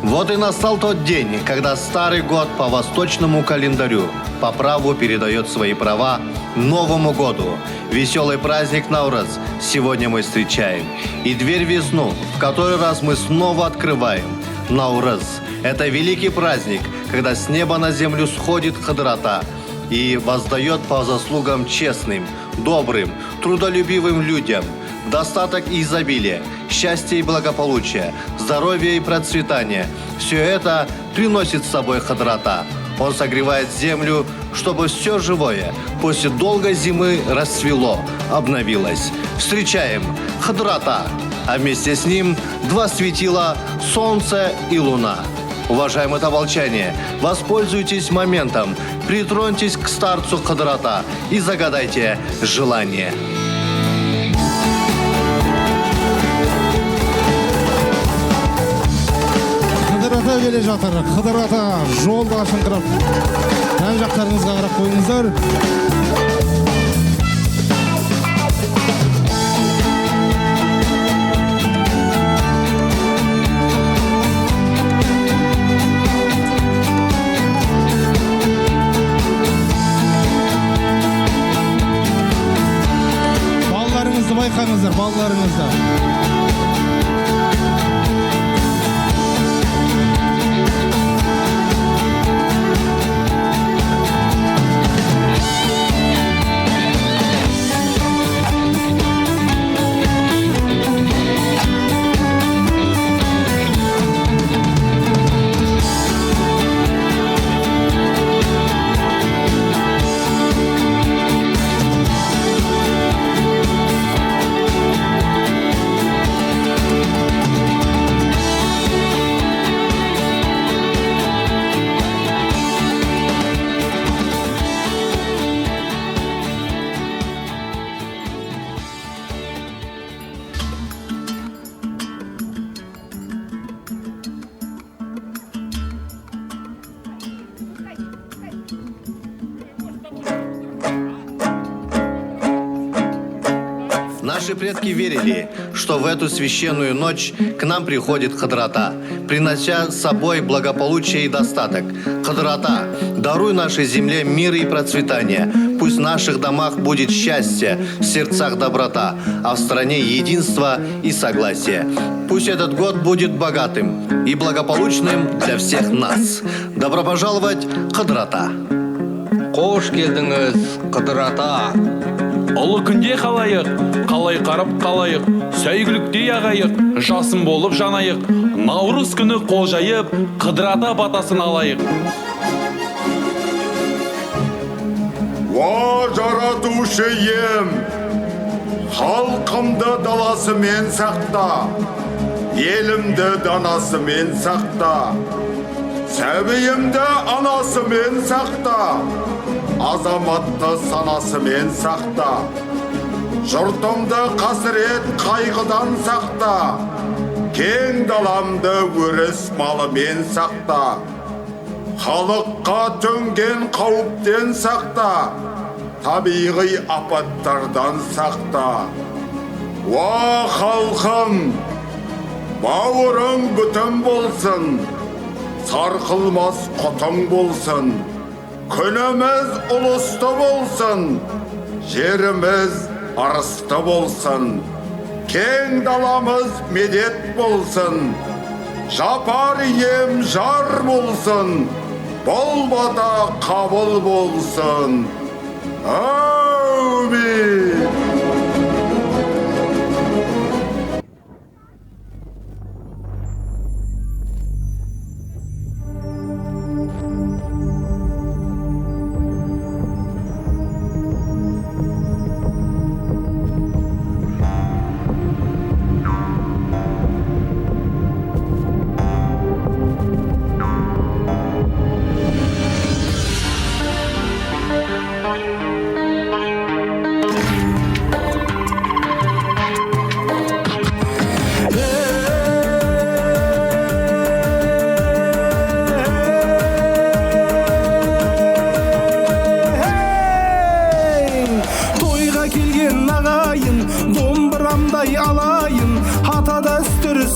Вот и настал тот день, когда старый год по восточному календарю по праву передает свои права Новому году. Веселый праздник Наурыз сегодня мы встречаем. И дверь в весну в который раз мы снова открываем. Наурыз – это великий праздник, когда с неба на землю сходит Қыдыр ата и воздает по заслугам честным, добрым, трудолюбивым людям достаток и изобилие, счастье и благополучие, здоровье и процветание. Все это приносит с собой Қыдыр ата. Он согревает землю, чтобы все живое после долгой зимы расцвело, обновилось. Встречаем Қыдыр ата, а вместе с ним два светила – солнце и луна. Уважаемые таволчане, воспользуйтесь моментом, притроньтесь к старцу Қыдыр ата и загадайте желание. Қыдыр ата келе жатыр. Қыдыр ата жолда ашыңқырап. Жан жақтарыңызға қарап қойыңыздар. Балаларыңызды байқаңыздар, балаларыңызды. Наши предки верили, что в эту священную ночь к нам приходит Хадрата, принося с собой благополучие и достаток. Хадрата, даруй нашей земле мир и процветание. Пусть в наших домах будет счастье, в сердцах доброта, а в стране единство и согласие. Пусть этот год будет богатым и благополучным для всех нас. Добро пожаловать, Хадрата! Қош келдіңіз, Қыдырата. Ұлы күнде қалайық, қалай қарып қалайық, сәйгүліктей ағайық, жасын болып жанайық, Наурыз күні қол жайып, Қыдырата батасын алайық. О, жаратушы ем, халқымды даласымен сақта, елімді данасымен сақта, сәбиімді анасымен сақта, азаматты санасымен сақта, жұртымды қасірет қайғыдан сақта, кең даламды өріс малымен сақта, халыққа төнген қауіптен сақта, табиғи апаттардан сақта. Уа халқым, бауырың бүтін болсын, сарқылмас құтың болсын, күніміз ұлысты болсын, жеріміз арысты болсын, кең даламыз медет болсын, жапар ем жар болсын, болбата қабыл болсын. Әумин!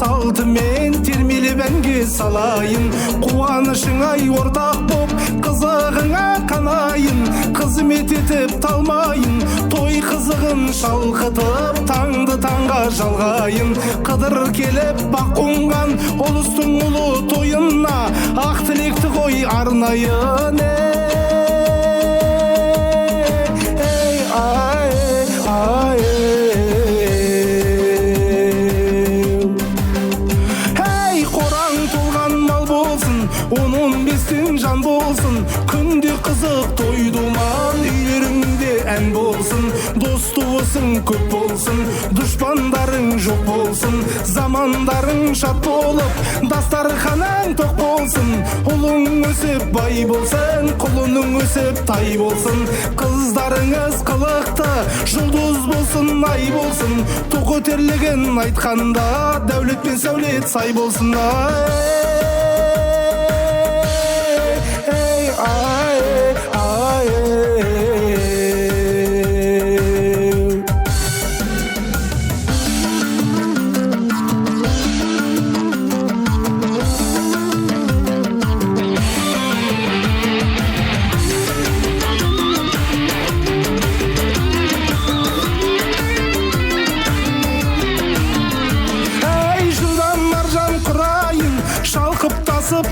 Салтымен термелеп әнге салайын, қуанышыңай ортақ боп қызығыңа қанайын, қызмет етіп талмайын, той қызығын шалқытып таңды таңға жалғайын. Қыдыр келіп бақ қонған ұлыстың ұлы тойына, ақ тілекті қой арнайын. Жан болсын, күнде қызық той думан, үйлеріңде ән болсын, дос туысың көп болсын, дұшпандарың жоқ болсын, замандарың шат болып, дастарханаң тоқ болсын, ұлың өсіп бай болсын, құлының өсіп тай болсын, қыздарыңыз қылықты, жұлдыз болсын, ай болсын, тоқ өтерлігін айтқанда, дәулет пен сәулет сай болсын.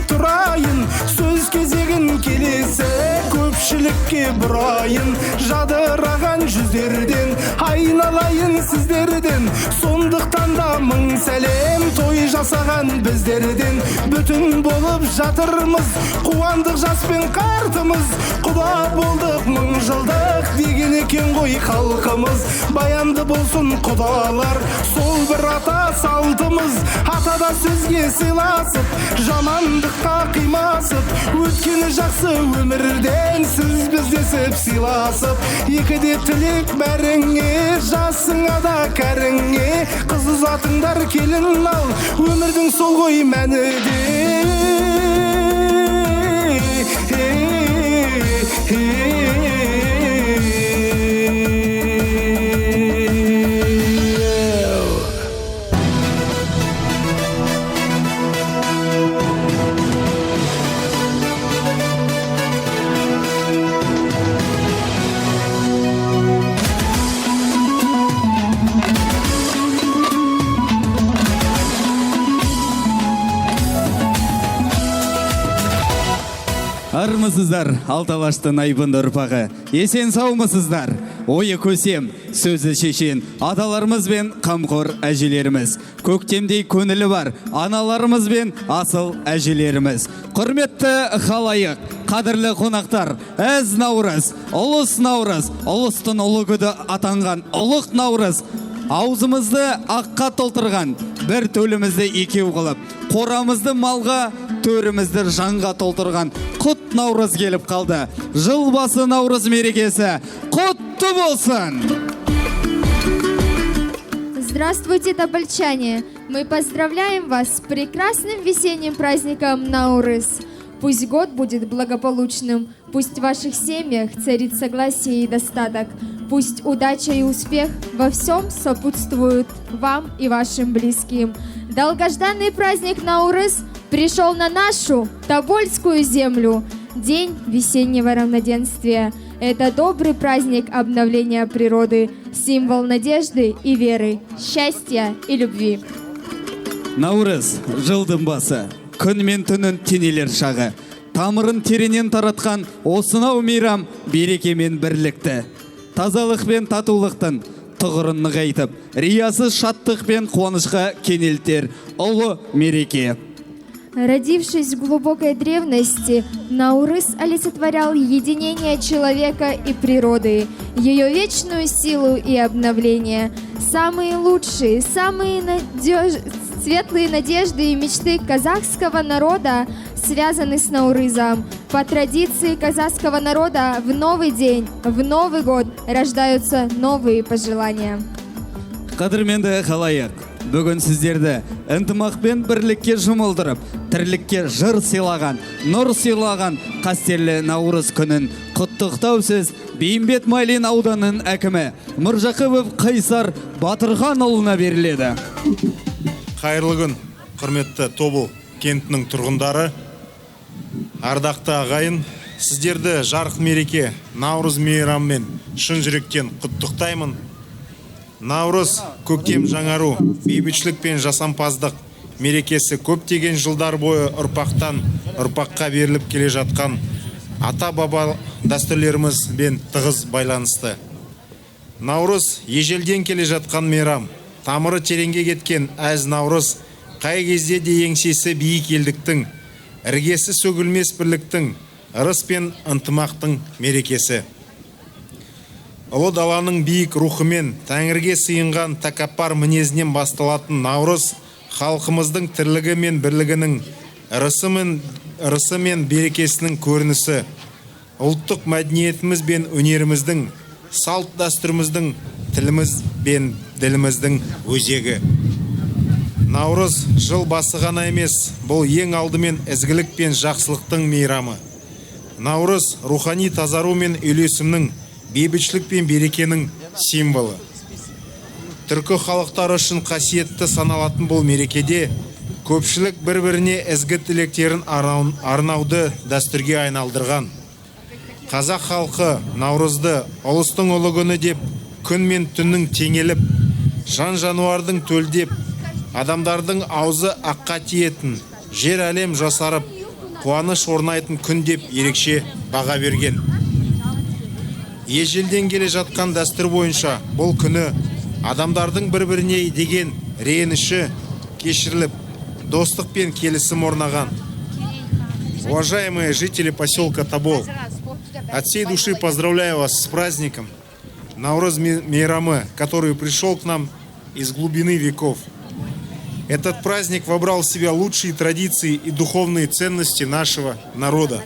Тұрайын, сөз кезегін келесі көпшілікке бұрайын, жадыраған жүздерден айналайын сіздерден, сондықтан да мың сәлем той жасаған біздерден. Бүтін болып жатырмыз, қуандық жас пен қартымыз, құда болдық мың жылдық деген екен ғой халқымыз. Баянды болсын құдалар, сол бір ата салтымыз, атада сөзге сыйласып, жамандыққа қимасып, өткені жақсы өмірден сіз біздесіп сыйласып, екіде тілек бәріңе, жасыңа да кәріңе, қыз ұзатыңдар келін ал, өмірдің сол ғой мәні де. Армысыздар, алталаштың айбынды ұрпағы. Есен саумысыздар. Ойы көсем, сөзі шешен, аталарымыз бен қамқор әжелеріміз. Көктемдей көңілі бар, аналарымыз бен асыл әжелеріміз. Құрметті халайық, қадірлі қонақтар, әз Наурыз, ұлыс Наурыз, ұлыстың ұлы күні атанған ұлық Наурыз. Аузымызды аққа толтырған, бір төлімізді екеу қылып, қорамызды малға, төрімізді жанға толтырған құт Наурыз келіп қалды. Жыл басы Наурыз мерекесі құтты болсын! Здравствуйте, тобольчане! Мы поздравляем вас с прекрасным весенним праздником Наурыз. Пусть год будет благополучным, пусть в ваших семьях царит согласие и достаток, пусть удача и успех во всем сопутствуют вам и вашим близким. Долгожданный праздник Наурыз пришел на нашу Тобольскую землю. День весеннего равноденствия. Это добрый праздник обновления природы, символ надежды и веры, счастья и любви. Наурыз, жылдың басы, күн мен түнін тенелер шағы. Тамырын теренен таратқан осынау мейрам береке мен бірлікті. Тазалық пен татулықтың тұғырын нығайтып, риясыз шаттық пен қуанышқа кенелтер ұлы мереке. Родившись в глубокой древности, Наурыз олицетворял единение человека и природы, ее вечную силу и обновление. Самые лучшие, самые светлые надежды и мечты казахского народа связаны с Наурызом. По традиции казахского народа в новый день, в Новый год рождаются новые пожелания. Қадірменді халайық, бүгін сіздерді ынтымақ пен бірлікке жұмылдырып, тірлікке жыр сыйлаған, нұр сыйлаған қастерлі Наурыз күнін құттықтау сөз Бейімбет Майлин ауданының әкімі Мұржақыбов Қайсар Батырханұлына беріледі. Қайырлы күн, құрметті Тобыл кентінің тұрғындары, ардақты ағайын, сіздерді жарық мереке Наурыз мейрамымен шын жүректен құттықтаймын. Наурыз көктем жаңару, бейбітшілік пен жасампаздық мерекесі көптеген жылдар бойы ұрпақтан ұрпаққа беріліп келе жатқан ата-баба дәстүрлеріміз бен тығыз байланысты. Наурыз ежелден келе жатқан мейрам, тамыры тереңге кеткен әз Наурыз қай кезде де еңсесі биік елдіктің, іргесі сөгілмес бірліктің, ырыс пен ынтымақтың мерекесі. Ұлы даланың биік рухымен тәңірге сыйынған тәкаппар мінезінен басталатын Наурыз халқымыздың тірлігі мен бірлігінің ырысы мен берекесінің көрінісі, ұлттық мәдениетіміз бен өнеріміздің, салт дәстүріміздің, тіліміз бен діліміздің өзегі. Наурыз жыл басы ғана емес, бұл ең алдымен ізгілік пен жақсылықтың мейрамы. Наурыз рухани тазару мен үйлесімнің, бейбітшілік пен берекенің символы. Түркі халықтары үшін қасиетті саналатын бұл мерекеде көпшілік бір-біріне ізгі тілектерін арнауды дәстүрге айналдырған. Қазақ халқы Наурызды ұлыстың ұлы күні деп күн мен түннің теңеліп, жан-жануардың төлдеп, адамдардың аузы аққа тиетін, жер әлем жасарып, қуаныш орнайтын күн деп ерекше баға берген. Ежелден келе жатқан дәстүр бойынша бұл күні адамдардың бір-біріне деген реніші кешіріліп, достық пен келісім орнаған. Уважаемые жители поселка Тобол, от всей души поздравляю вас с праздником Наурыз мейрамы, который пришел к нам из глубины веков. Этот праздник вобрал в себя лучшие традиции и духовные ценности нашего народа.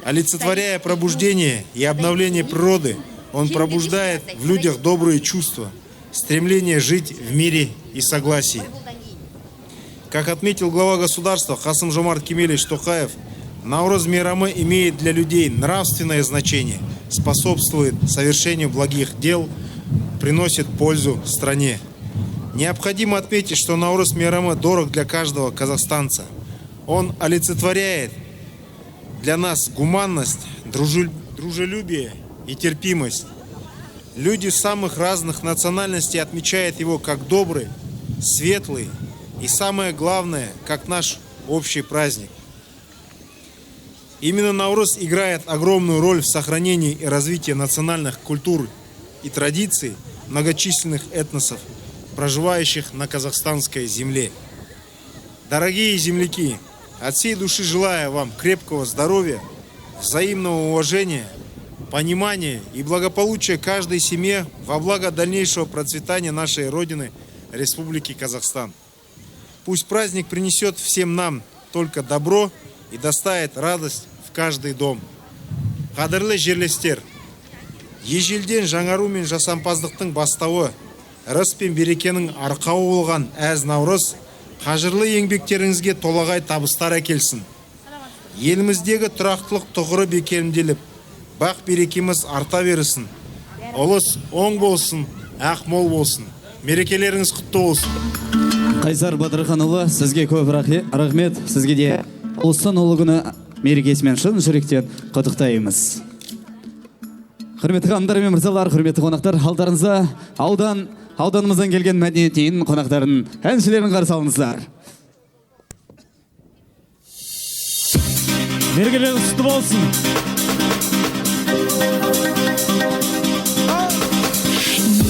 Олицетворяя пробуждение и обновление природы, он пробуждает в людях добрые чувства, стремление жить в мире и согласии. Как отметил глава государства Касым-Жомарт Кемелевич Токаев, Наурыз мейрамы имеет для людей нравственное значение, способствует совершению благих дел, приносит пользу стране. Необходимо отметить, что Наурыз мейрамы дорог для каждого казахстанца. Он олицетворяет для нас гуманность, дружелюбие и терпимость. Люди самых разных национальностей отмечают его как добрый, светлый и, самое главное, как наш общий праздник. Именно Наурыз играет огромную роль в сохранении и развитии национальных культур и традиций многочисленных этносов, проживающих на казахстанской земле. Дорогие земляки, от всей души желаю вам крепкого здоровья, взаимного уважения, понимания и благополучия каждой семье во благо дальнейшего процветания нашей Родины, Республики Казахстан. Пусть праздник принесет всем нам только добро и доставит радость в каждый дом. Қадірлі жерлестер, ежелден жаңару мен жасампаздықтың бастауы, ырыс пен берекенің арқауы болған әз Наурыз, қажырлы еңбектеріңізге толағай табыстар әкелсін. Еліміздегі тұрақтылық тұғыры бекемделіп, бақ берекеміз арта берсін. Олыс оң болсын, ақ мол болсын. Мерекелеріңіз құтты болсын. Қайсар Батырханұлы, сізге көп рахмет. Сізге де ұлыстың ұлы күні мерекесімен шын жүректен құттықтаймыз. Құрметті ханымдар мен мырзалар, құрметті қонақтар, алдарыңызда ауданымыздан келген мәдениет үйінің қонақтарын, әншілерін қарсы алыңыздар. Мерекелеріңіз құтты болсын.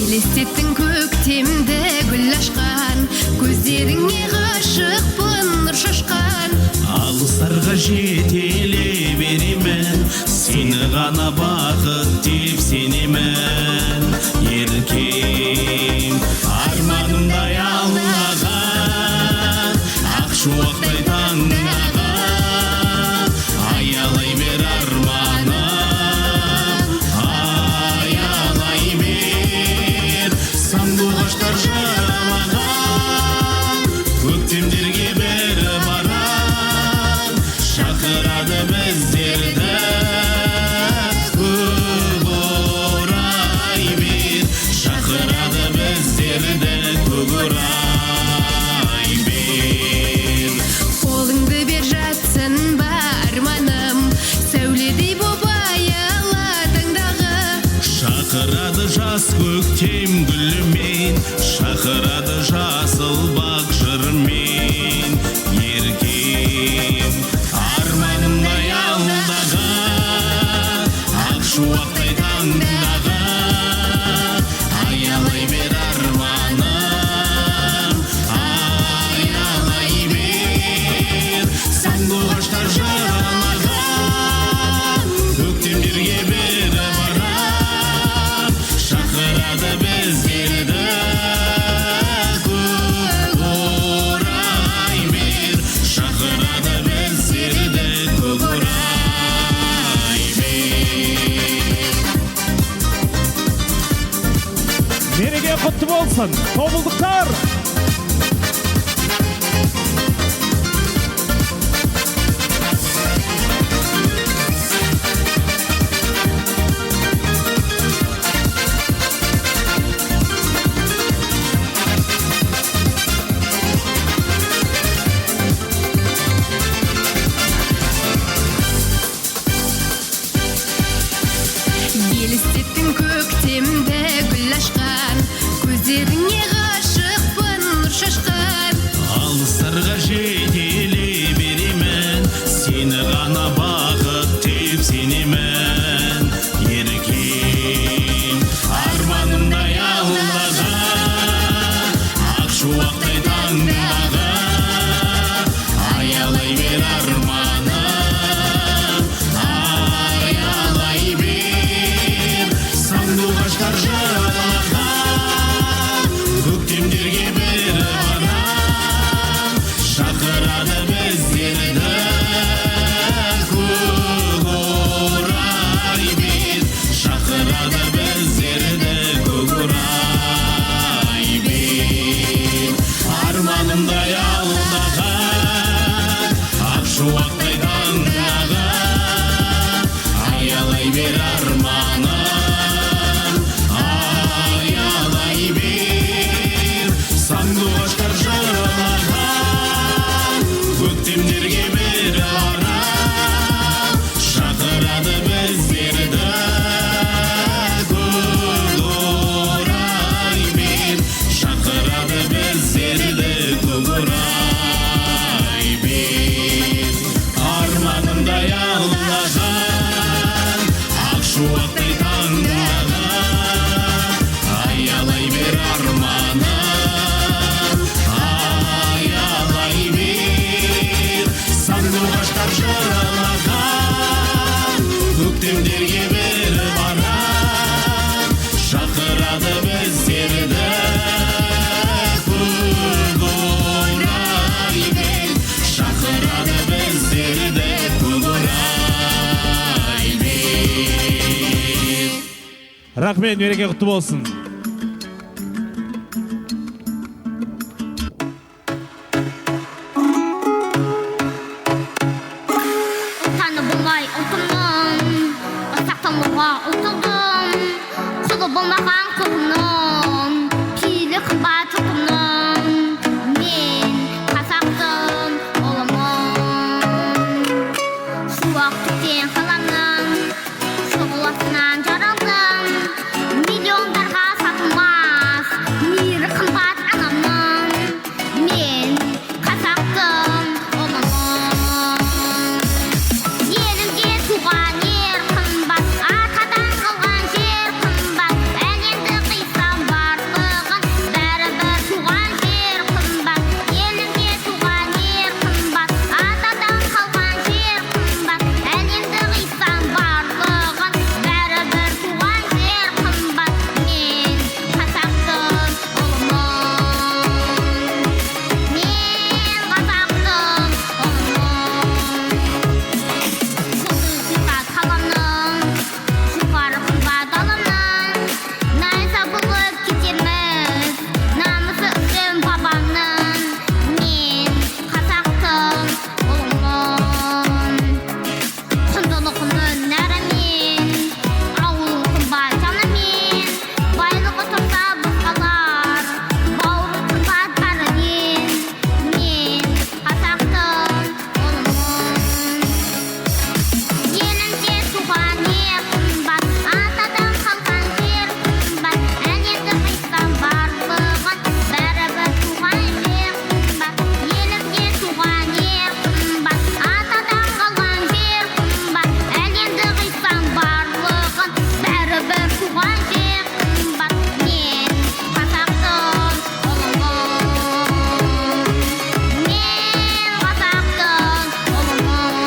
Елестеттің көктемді гүл ашқан, көздеріңе ғашықпын нұр шашқан. Алыстарға жетелей беремін, сені ғана бақыт деп сенемін. Еркем, арманымдай аулаған, ақ шуақтай таңдаған, аялай бер арманым, аялай бер. Сандуғаштар жаралаған, көктемдерге бері барам, шақырады біздерді. Көк орай бер, шақырады біздерді. Көк орай бер. Қолыңды бер жатсын бар арманым, сәуледей боп аяладың дағы. Шақырады жас көктем гүлімен, шақырады жасыл бақ жырмен. Еркем, арманымдай алдаған, ақ шуақтай таңдаған, аялай бер арманым, аялай бер. Сандуғаштар жаралаған, көктемдерге бері барам, шақырады біздерді. Көк орай бер, шақырады біздерді. Көк орай бер. Мереке құтты болсын, тобылдықтар. Елестеттің көктемді гүл ашқан, көздеріңе ғашықпын нұр шашқан. Алыстарға жетелей беремін, сені ғана бақыт деп сенемін. Еркем, арманымдай алдаған, ақ шуақтай таңдаған, аялай бер арманым, аялай бер. Сандуғаштар жаралаған, көктемдерге бері барам, шақырады біздерді. Көк орай бер, шақырады біздерді. Көк орай бер. Арманымдай алдаған, ақ Қарлығаштар жырамаған көктемдерге бір барам шақырады біздерді көкораймен шақырады біздерді көкораймен. Рахмет, мереке құтты болсын. Таны болмай ұлтымның, сақтануға ұлтылдым. Құлы болмаған құлымның, пейілі қымбат ұлтымның. Мен қазақтың ұлымын. Суық түтен қаламның, шұғыласынан жаралдым. Миллиондарға сатылмас, мейірі қымбат анамның. Мен қазақтың ұлымын. Елімде туған ер қымбат, атадан қалған жер қымбат. Әлемді қисам барлығын, бәрібір туған жер қымбат. Елімде туған ер қымбат, атадан қалған жер қымбат. Әлемді қисам барлығын, бәрібір туған жер қымбат. Мен қазақтың ұлымын. Мен қазақтың ұлымын. Сипат қаламның, жұпары қымбат алымның. Найза болып кетерміз, намысы үшін бабамның. Мен қазақтың ұлымын. Құндылығының нәрімен, ауылың қымбат жанымен. Байлығы тұрса басқалар, бауыры қымбат бәрінен. Мен қазақтың ұлымын. Елімде туған ер қымбат, атадан қалған жер қымбат. Әлемді қисам барлығын, бәрібір туған жер қымбат. Елімде туған ер қымбат, атадан қалған жер қымбат. Әлемді қисам барлығын, бәрібір туған жер қымбат. Мен қазақтың ұлымын. Мен қазақтың ұлымын.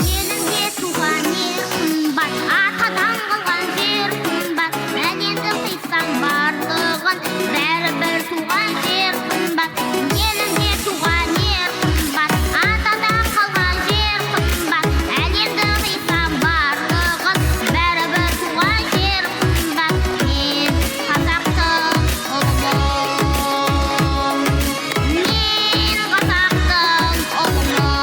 Елімде туған ер қымбат, атадан қалған жер қымбат. Әлемді қисам барлығын, бәрібір туған жер қымбат. Елімде туған ер қымбат, атадан қалған жер қымбат. Әлемді қисам барлығын, бәрібір туған жер қымбат. Мен қазақтың ұлымын. Мен қазақтың ұлымын.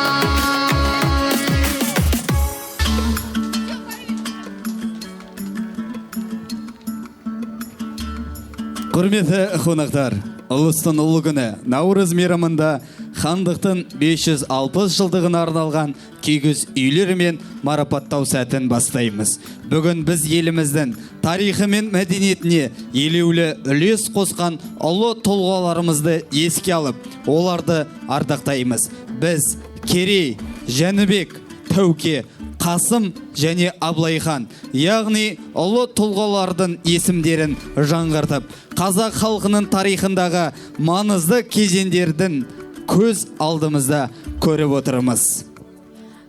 Құрметті қонақтар, ұлыстың ұлы күні Наурыз мейрамында хандықтың 560 жылдығына арналған кигіз үйлерімен марапаттау сәтін бастаймыз. Бүгін біз еліміздің тарихы мен мәдениетіне елеулі үлес қосқан ұлы тұлғаларымызды еске алып, оларды ардақтаймыз. Біз Керей, Жәнібек, Тәуке, Қасым және Абылайхан, яғни ұлы тұлғалардың есімдерін жаңғыртып, қазақ халқының тарихындағы маңызды кезеңдердің көз алдымызда көріп отырмыз.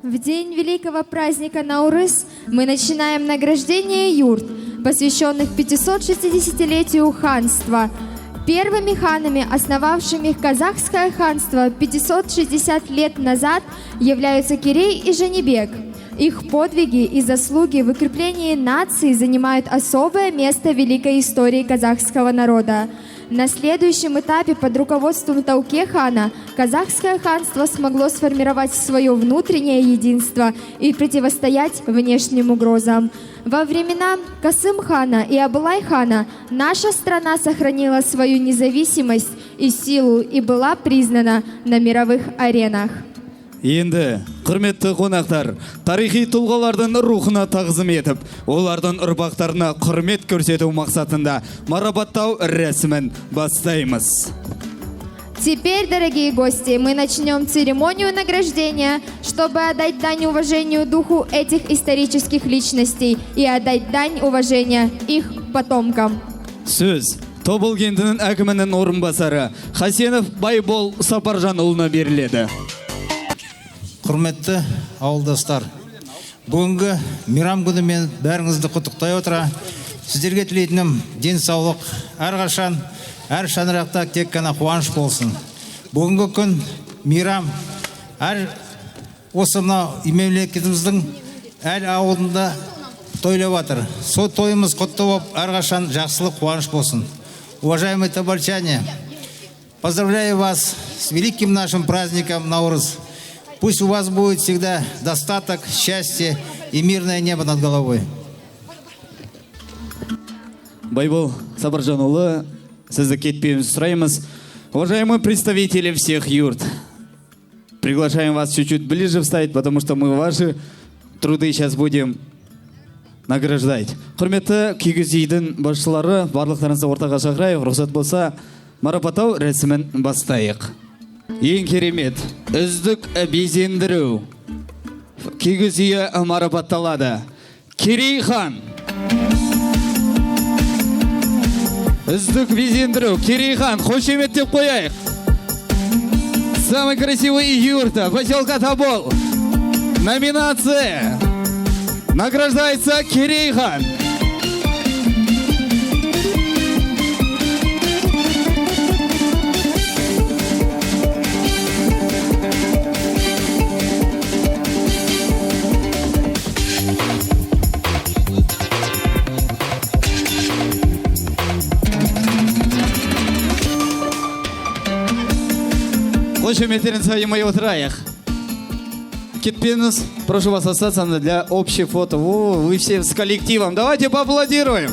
В день великого праздника Наурыз мы начинаем награждение юрт, посвященных 560-летию ханства. Первыми ханами, основавшими казахское ханство 560 лет назад, являются Керей и Жәнібек. Их подвиги и заслуги в укреплении нации занимают особое место в великой истории казахского народа. На следующем этапе под руководством Тауке хана казахское ханство смогло сформировать свое внутреннее единство и противостоять внешним угрозам. Во времена Касым хана и Абылай хана наша страна сохранила свою независимость и силу и была признана на мировых аренах. Енді, құрметті қонақтар, тарихи тұлғалардың рухына тағзым етіп, олардың ұрпақтарына құрмет көрсету мақсатында марапаттау рәсімін бастаймыз. Теперь, дорогие гости, мы начнем церемонию награждения, чтобы отдать дань уважению духу этих исторических личностей и отдать дань уважения их потомкам. Сөз Тобыл кентінің әкімінің орынбасары Хасенов Байбол Сапаржанұлына беріледі. Құрметті ауылдастар, бүгінгі мейрам күнімен бәріңізді құттықтай отыра, сіздерге тілейтінім денсаулық, әрқашан, әр шаңырақта тек қана қуаныш болсын. Бүгінгі күн мейрам, әр осы мынау мемлекетіміздің әр ауылында тойлап жатыр. Сол тойымыз құтты болып, әрқашан жақсылық, қуаныш болсын. Уважаемые тобольчане, поздравляю вас с великим нашим праздником Наурыз. Пусть у вас будет всегда достаток, счастье и мирное небо над головой. Байбол Сапаржанұлы, сізді кетпеуін сұраймыз. Уважаемые представители всех юрт, приглашаем вас чуть-чуть ближе встать, потому что мы ваши труды сейчас будем награждать. Құрметті кигіз үйдің басшылары, барлықтарыңызды ортаға шақырайық, рұқсат болса, марапаттау рәсімін бастайық. Ең керемет, үздік безендіру кигіз үйі марапатталады. Керейхан. Үздік безендіру Керейхан, қошеметтеп қояйық. Самый красивый юрта поселка Тобол. Номинация. Награждается Керейхан. Қошеметтерін сайымай отырайық. Кетпеңіз, прошу вас остаться для общего фото. О, вы все с коллективом. Давайте поаплодируем.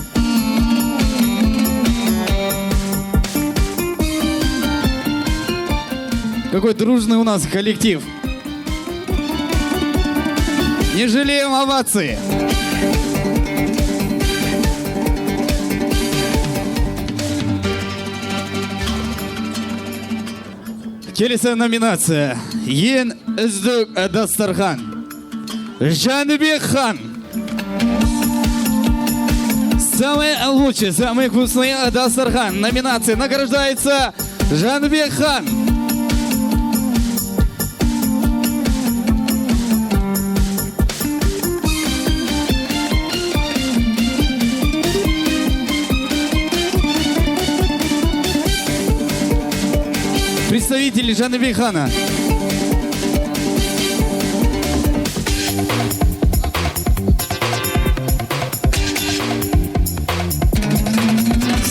Какой дружный у нас коллектив. Не жалеем овации. Келесі номинация. Ең үздік дастархан. Жаныбек хан. Самый лучший, самый вкусный дастархан. Номинация. Награждается Жаныбек хан. Представители Жаныбек хана.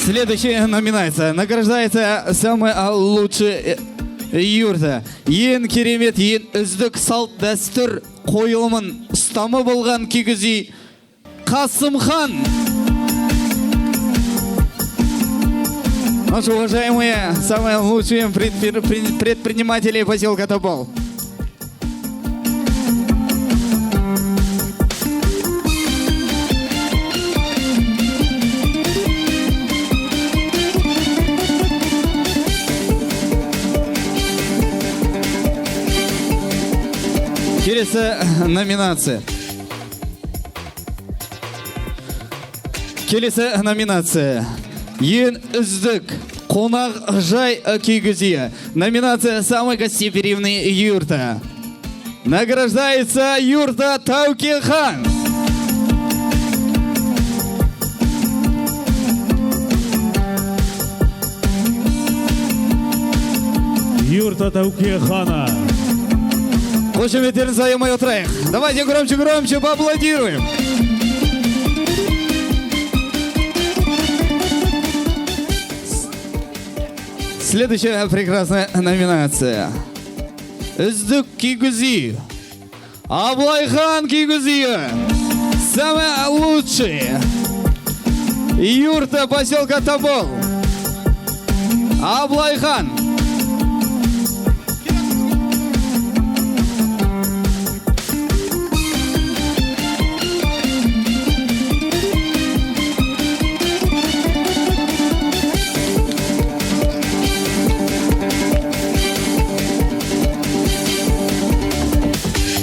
Следующая номинация. Награждается самый лучший юрта. Ең керемет, ең үздік салт дәстүр қойылымын ұстамы болған кигіз үй Қасымхан. Наши уважаемые, самые лучшие предприниматели поселка Тобол. Келесі номинация. Келесі номинация. Ең үздік қонақ жай кигіз үйі. Номинация «Самый гостеприимный юрта». Награждается юрта Тауке хан. Юрта Тауке хана. Қошеметтерін сайымай отырайық. Давайте громче поаплодируем. Следующая прекрасная номинация. Үздік кигіз үй. Аблайхан кигіз үйі. Самый лучший юрта поселка Тобол. Аблайхан.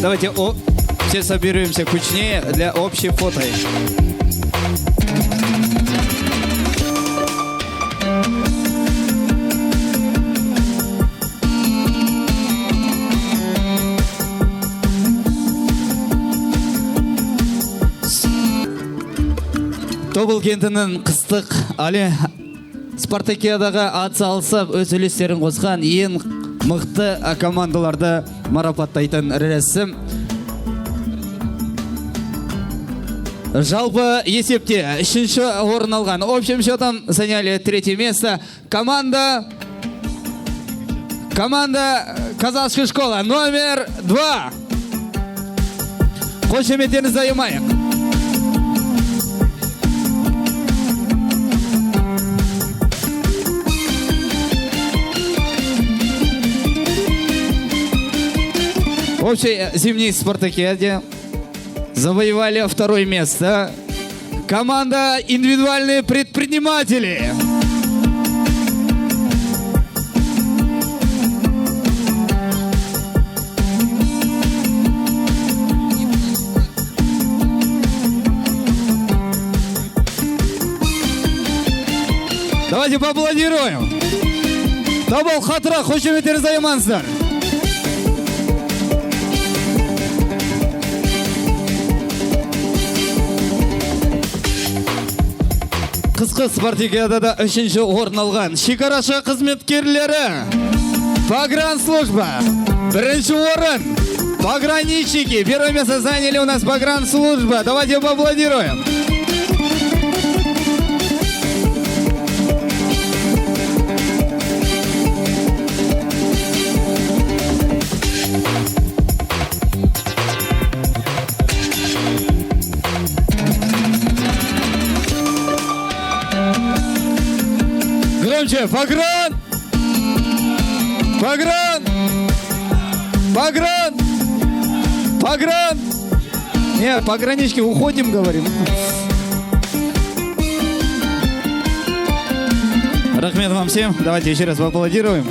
Давайте все соберемся кучнее для общей фото. Тобыл кентінің қыстық әлі спартакиадаға атсалысып өз үлестерін қосқан ең мықты командаларды марапаттайтын рәсім. Жалпы есепте 3-ші орын алған. Общим счетом заняли 3-е место. Команда Казахская школа номер 2. Қошеметтеріңізді аямайық. В общей зимней спартакиаде завоевали 2-е место команда «Индивидуальные предприниматели». Давайте поаплодируем. Тобыл хатыра, қошеметтеріңізді аямаңыздар. Қысқы спартакиадада 3-ші орын алған шекарашы қызметкерлері. Погранслужба. 1-ші орын. Пограничники. 1-е место заняли у нас погранслужба. Давайте поаплодируем. Громче. Погран! Погран! Погран! Погран! Нет, погранички, уходим, говорим. Рахмет вам всем. Давайте еще раз поаплодируем.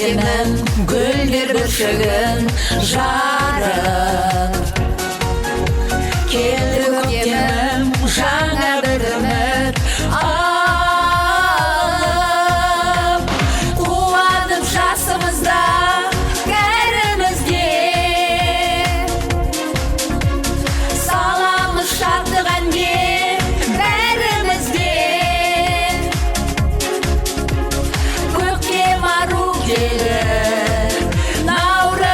көктемім гүлдер бүршігін жарып келді көктемім жаңа бір үміт алып қуанып жасымызда кәрімізге саламыз шаттық әнге бәрімізге көктем ару келді наурыз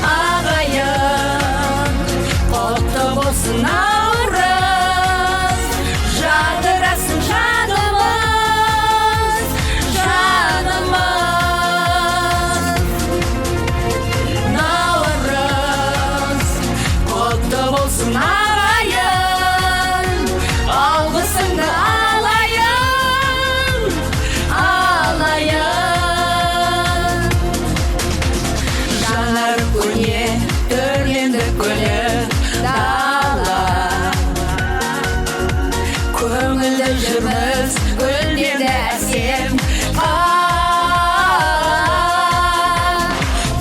ағайын құтты болсын наурыз жадырасын жанымыз наурыз құтты болсын ағайын алғысыңды алайын жанар көне төрленді көлі дала көңілді жүрміз гүлдерді әсем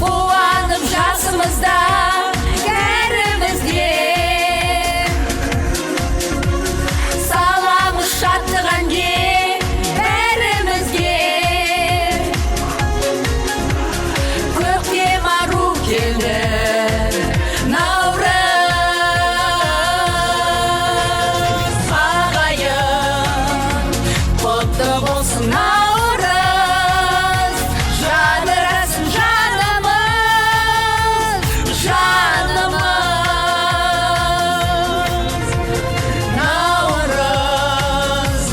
қуанып жасымызда кәрімізге саламыз шаттық әнге бәрімізге көктем ару келді наурыз ағайын құтты болсын наурыз жадырасын жанымыз наурыз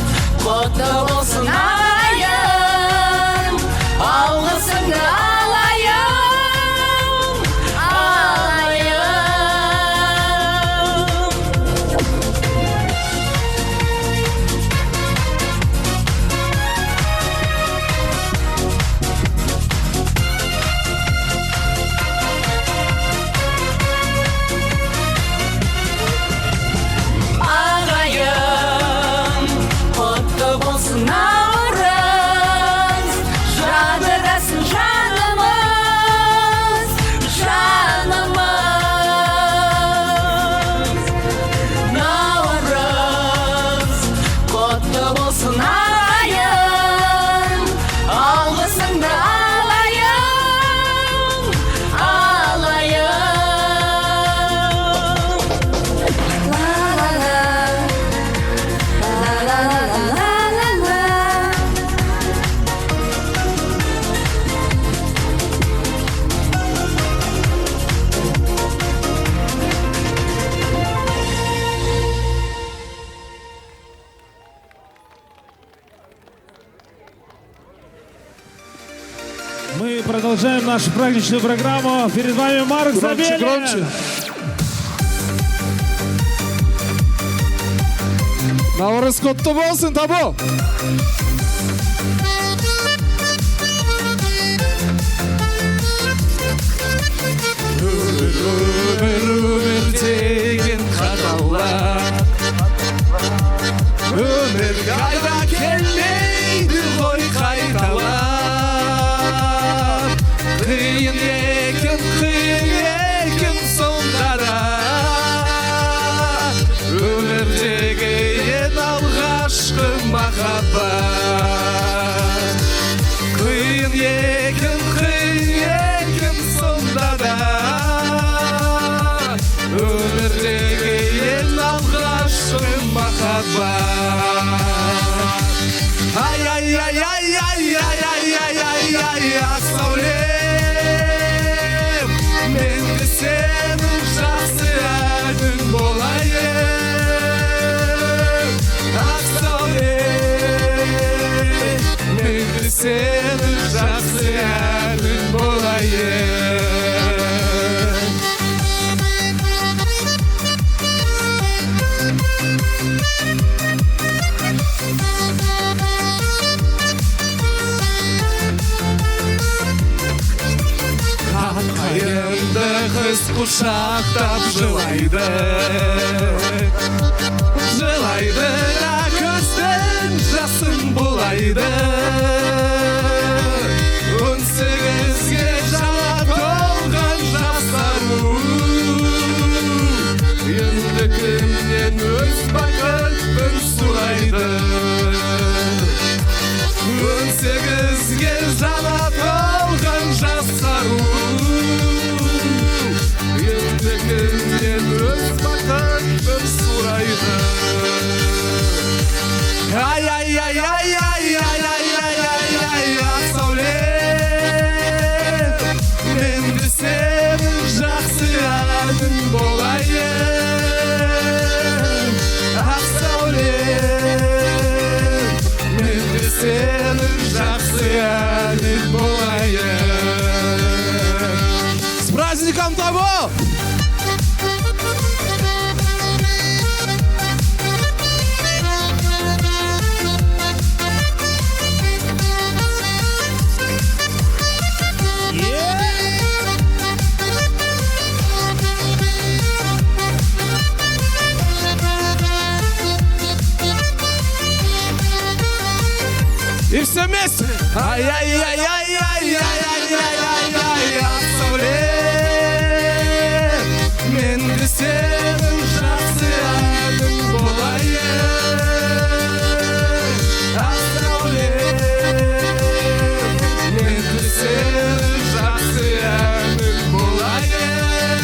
құтты болсын ағайын алғысыңды алайын ағайын құтты болсын наурыз жадырасын жанымыз наурыз құтты болсын ағайын алғысыңды алайын Мы продолжаем нашу праздничную программу. Перед вами Марк Забелин. Громче. Наурыз құтты болсын, табу. Өмір деген қадалар өмір қайда келмейді ғой қайталап қиын екен сонда да өмірдегі ең алғашқы махаббат қиын екен сонда да өмірдегі ең алғашқы махаббат ай ай ай ай ай ай ай ай ай ай ақ сәулем мен де сенің жақсы әнің болайын ақ сәулем мен де сенің жақсы әнің болайын қайыңды қыз құшақтап жылайды жылайды көздің жасын бұлайды мейрам тобу! И все вместе! Ай-яй-яй-яй-яй-яй-яй-яй-яй, Асауле, мен де сенің жақсы әнің болайын. Асауле, мен де сенің жақсы әнің болайын.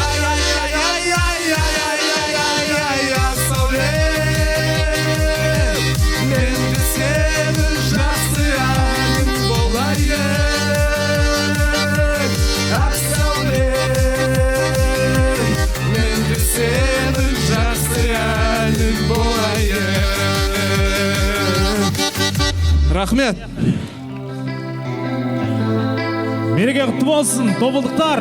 Ай-яй-яй-яй-яй-яй-яй-яй, Асауле, рахмет. Мереке құтты болсын, тобылдықтар.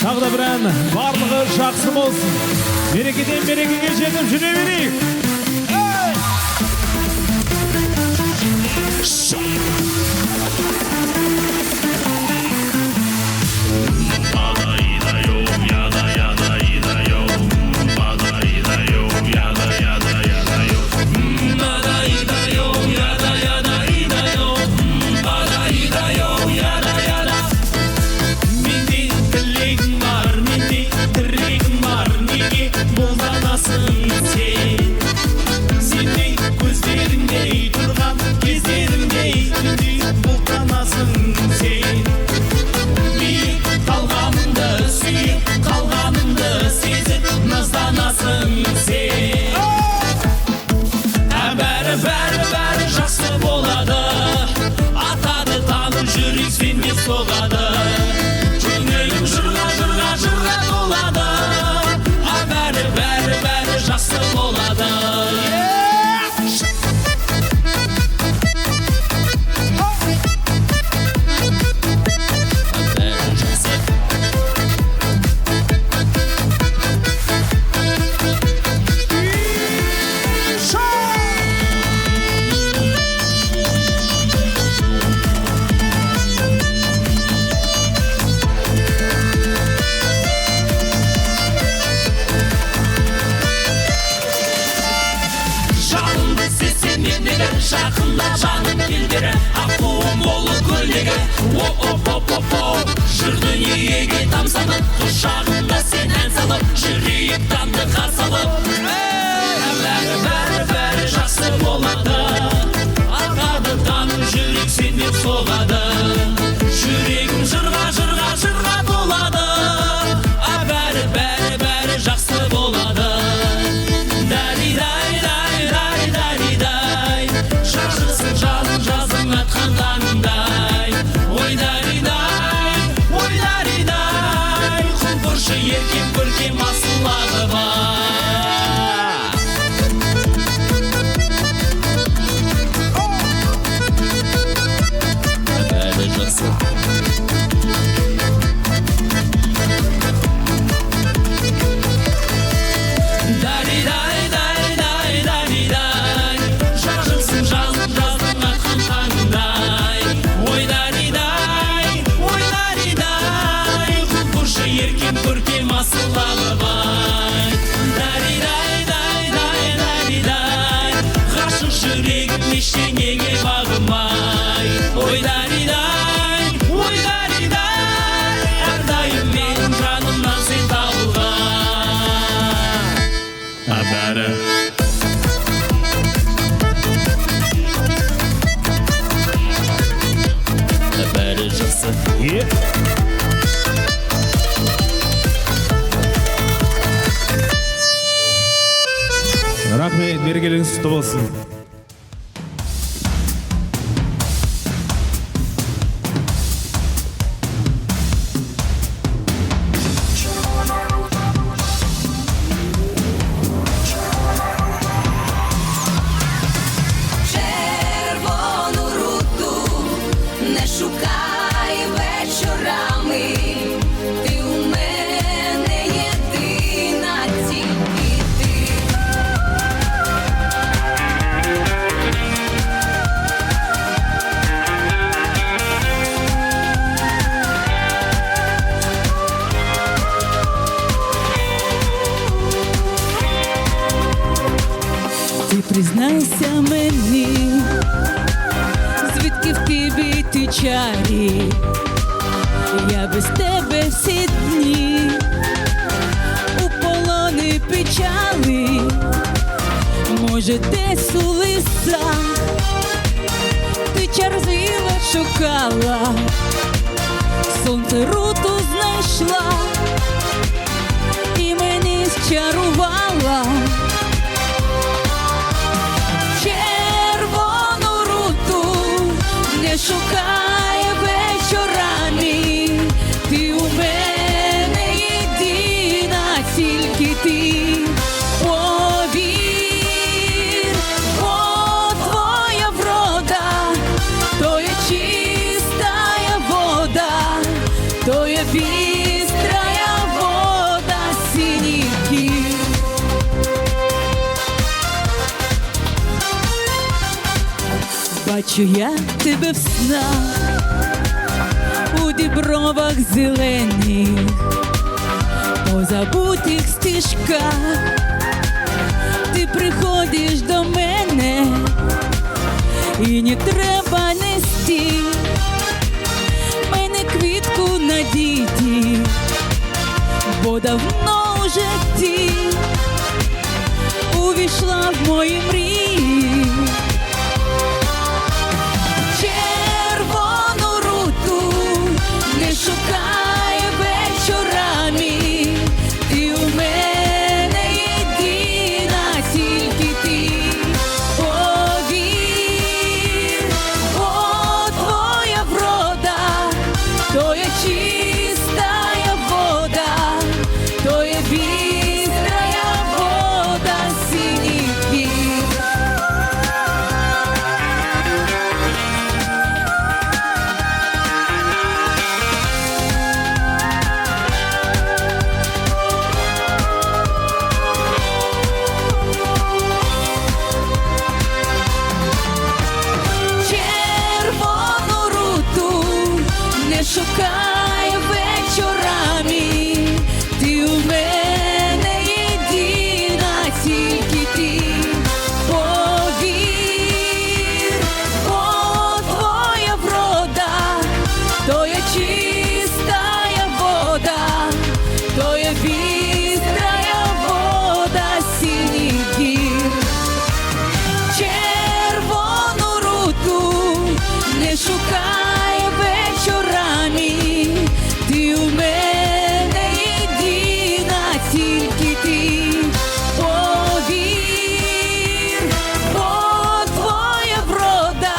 Тағы да бір ән, барлығы жақсы болсын. Берекеден берекеге жетіп жүре берейік. Жақында жаным келдері аққуым болу көлдегі жүр дүниеге тамсанып құшағында сен ән салып жүрейік таңды қарсы алып бәрі жақсы болады ағады таным жүрек сендеп соғады жүрегім жырға толады бәрі жақсы болады жалын жазым атқан таңдай ойдаридай құлпыршы еркем көркем асылады бәрі жақсы көркем асылады бай ғашық жүрегім ештеңеге бағымай әрдайым менің жанымнан сен табылған бәрі жақсы Рахмет, мерекелеріңіз құтты болсын. Червону руту не шукай вечорами, ти у мене єдина, тільки ти. Ти признайся мені, звідки в тобі ті чарі, я без тебе всі дні у полоні печали, може десь у лісах ти чарзила шукала, сонце руту знайшла і мені зчарувала. Червону руту не шукай вечорами, ти у мене єдина, тільки ти. Повір, бо твоя врода, то є чистая вода, то є бістрая вода синіх гір. Бачу я тебе в снах, у дібровах зелених, по забутих стежках. Ти приходиш до мене, і не треба нести мене квітку на діті, бо давно вже ти увійшла в мої мрії. Червону руту не шукай вечорами, ти у мене єдина, тільки ти. Повір, бо твоя врода, то є чистая вода, то є бистрая вода синіх гір. Червону руту не шукай вечорами, ти у мене єдина, тільки ти. Повір, бо твоя врода, то є чистая вода, то є бистрая вода синіх гір. Червону руту не шукай вечорами, ти у мене єдина, тільки ти. Повір, бо твоя врода,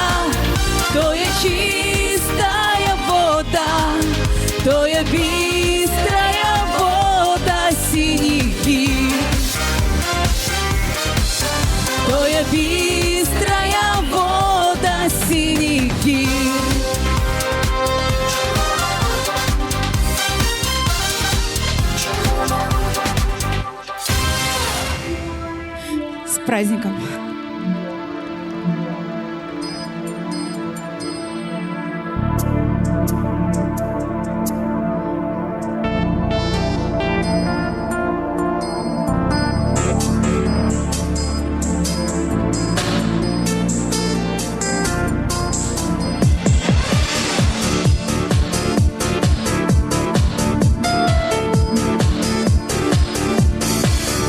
то є чистая вода, то є бистрая вода синіх гір. То є бистрая вода синіх гір. С праздником!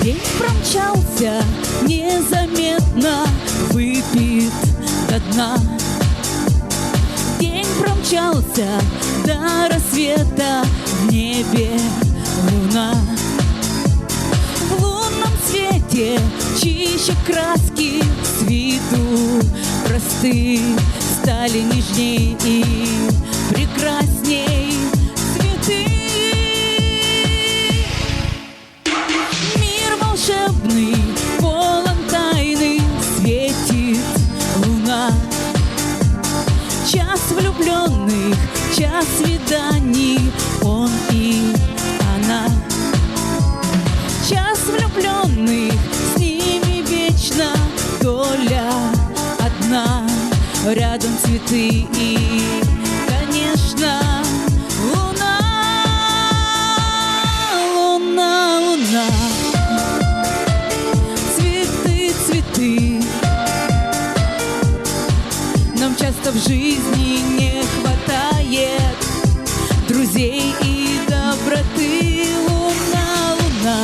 День промчался незаметно, выпит до дна. День промчался до рассвета, в небе луна. В лунном свете чище краски с виду просты стали нежней и прекрасней цветы. Мир волшебный, полон тайны, светит луна. Час влюбленных, час свиданий, он и она. Час влюбленных, с ними вечно доля одна. Рядом цветы и, конечно, луна. Луна, луна, цветы, цветы. Нам часто в жизни не хватает друзей и доброты. Луна, луна,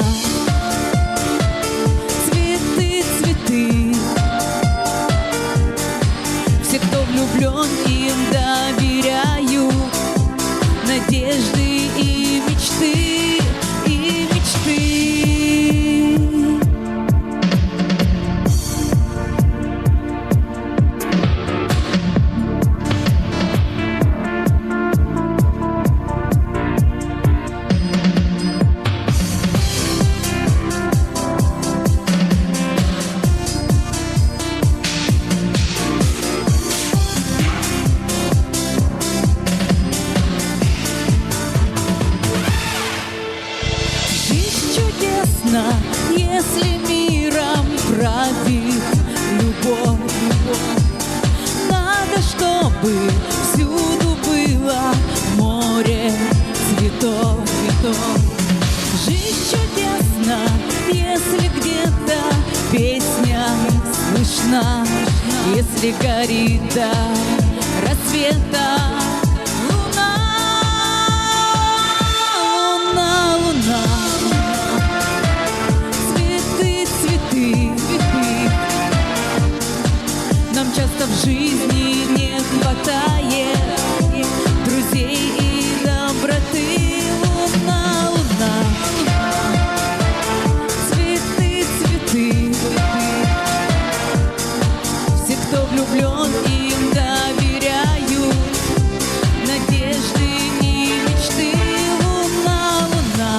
цветы, цветы. Все, кто влюблен, им доверяю надежды и мечты, и мечты. если миром правит любовь, на бы всюду было море цветов, цветов. Жизнь чудесна, если где-то песня слышна, если горит до рассвета луна, луна, луна. Цветы, цветы, цветы. Нам часто в жизни не хватает друзей и доброты. Луна, луна. Цветы, цветы, цветы. Все, кто влюблен, им доверяют надежды и мечты. Луна, луна.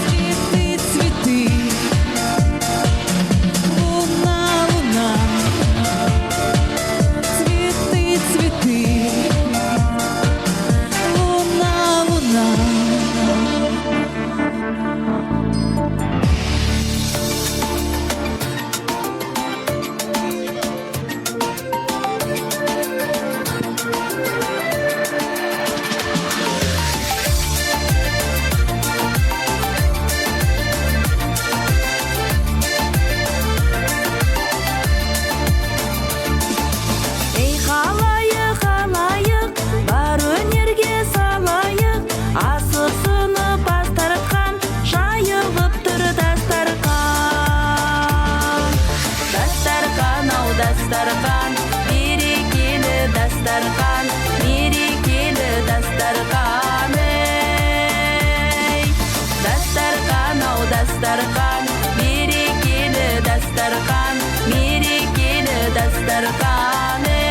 Цветы, цветы. Луна, луна. Цветы, цветы. Луна, луна. Ей халайық, халайық, бар өнерге салайық, асысынып бастарқан, жайылып тұр дастарқан. Дастарқан, ау дастарқан, берекелі дастарқан, мерекелі дастарқан, ей. Дастарқан, ау дастарқан, берекелі дастарқан, мерекелі дастарқан, ей.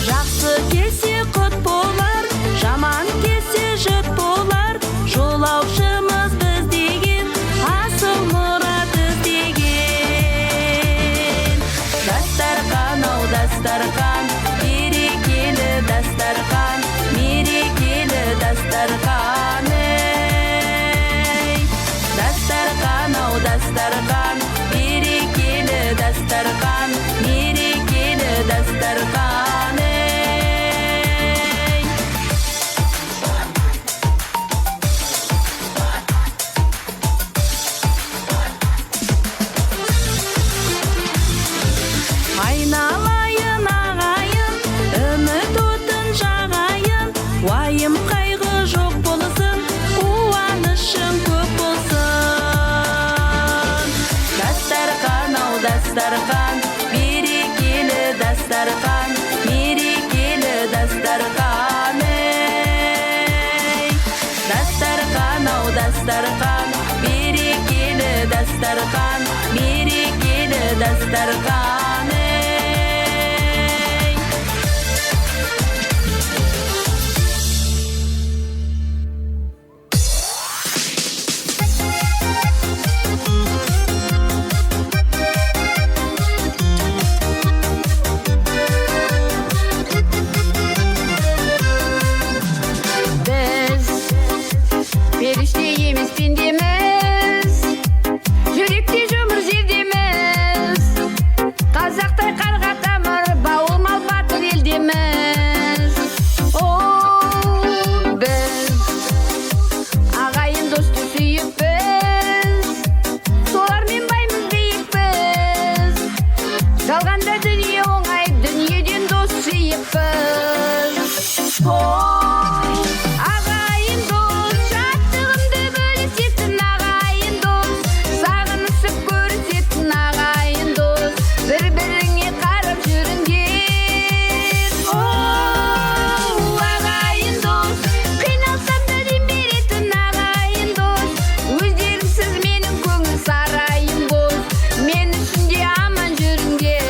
Жақсы келсе құт болар, жаман келсе жұт болар, жолаушымыз біз деген, асыл мұрат іздеген. Дастарқан, ау дастарқан, берекелі дастарқан, мерекелі дастарқан, ей. Дастарқан, ау дастарқан, берекелі дастарқан, мерекелі дастарқан, ей. Айналайын ағайын, үміт отын жағайын, уайым қайғы жоқ болсын, қуанышың көп болсын. Дастарқан, ау дастарқан, берекелі дастарқан, мерекелі дастарқан, ей. Дастарқан, ау дастарқан, берекелі дастарқан, мерекелі дастарқан, ей. Біз періште емес пендеміз, жүректе жұмыр жердеміз, қазақтай қарға тамыр, бауыр мал батыр елдеміз. О, біз ағайын досты сүйіппіз, солармен баймыз дейіппіз, жалғанда дүние оңай, дүниеден дос сүйіппіз. Ағайын дос, шаттығымды бөлісетін ағайын дос, сағынысып көрісетін ағайын дос, бір-біріңе қарап жүріңдер. Ағайын дос, қиналсам да дем беретін ағайын дос, өздеріңсіз менің көңіл сарайым бос, мен үшін де аман жүріңдер.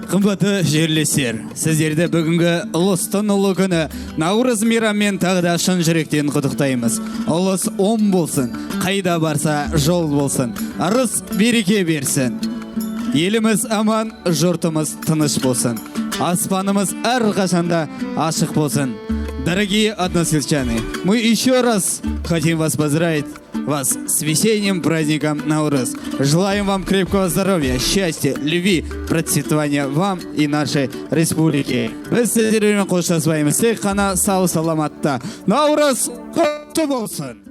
Қымбатты жерлестер, сіздерді бүгінгі ұлыстың ұлы күні Наурыз мейрамымен тағы да шын жүректен құттықтаймыз. Ұлыс оң болсын, қайда барса жол болсын, ырыс береке берсін. Еліміз аман, жұртымыз тыныш болсын. Аспанымыз әрқашанда ашық болсын. Дорогие односельчане, мы еще раз хотим вас поздравить вас с весенним праздником Наурыз. Желаем вам крепкого здоровья, счастья, любви, процветания вам и нашей республике. Біз сіздермен қоштаспаймыз. Тек қана сау саламатта. Наурыз құтты болсын!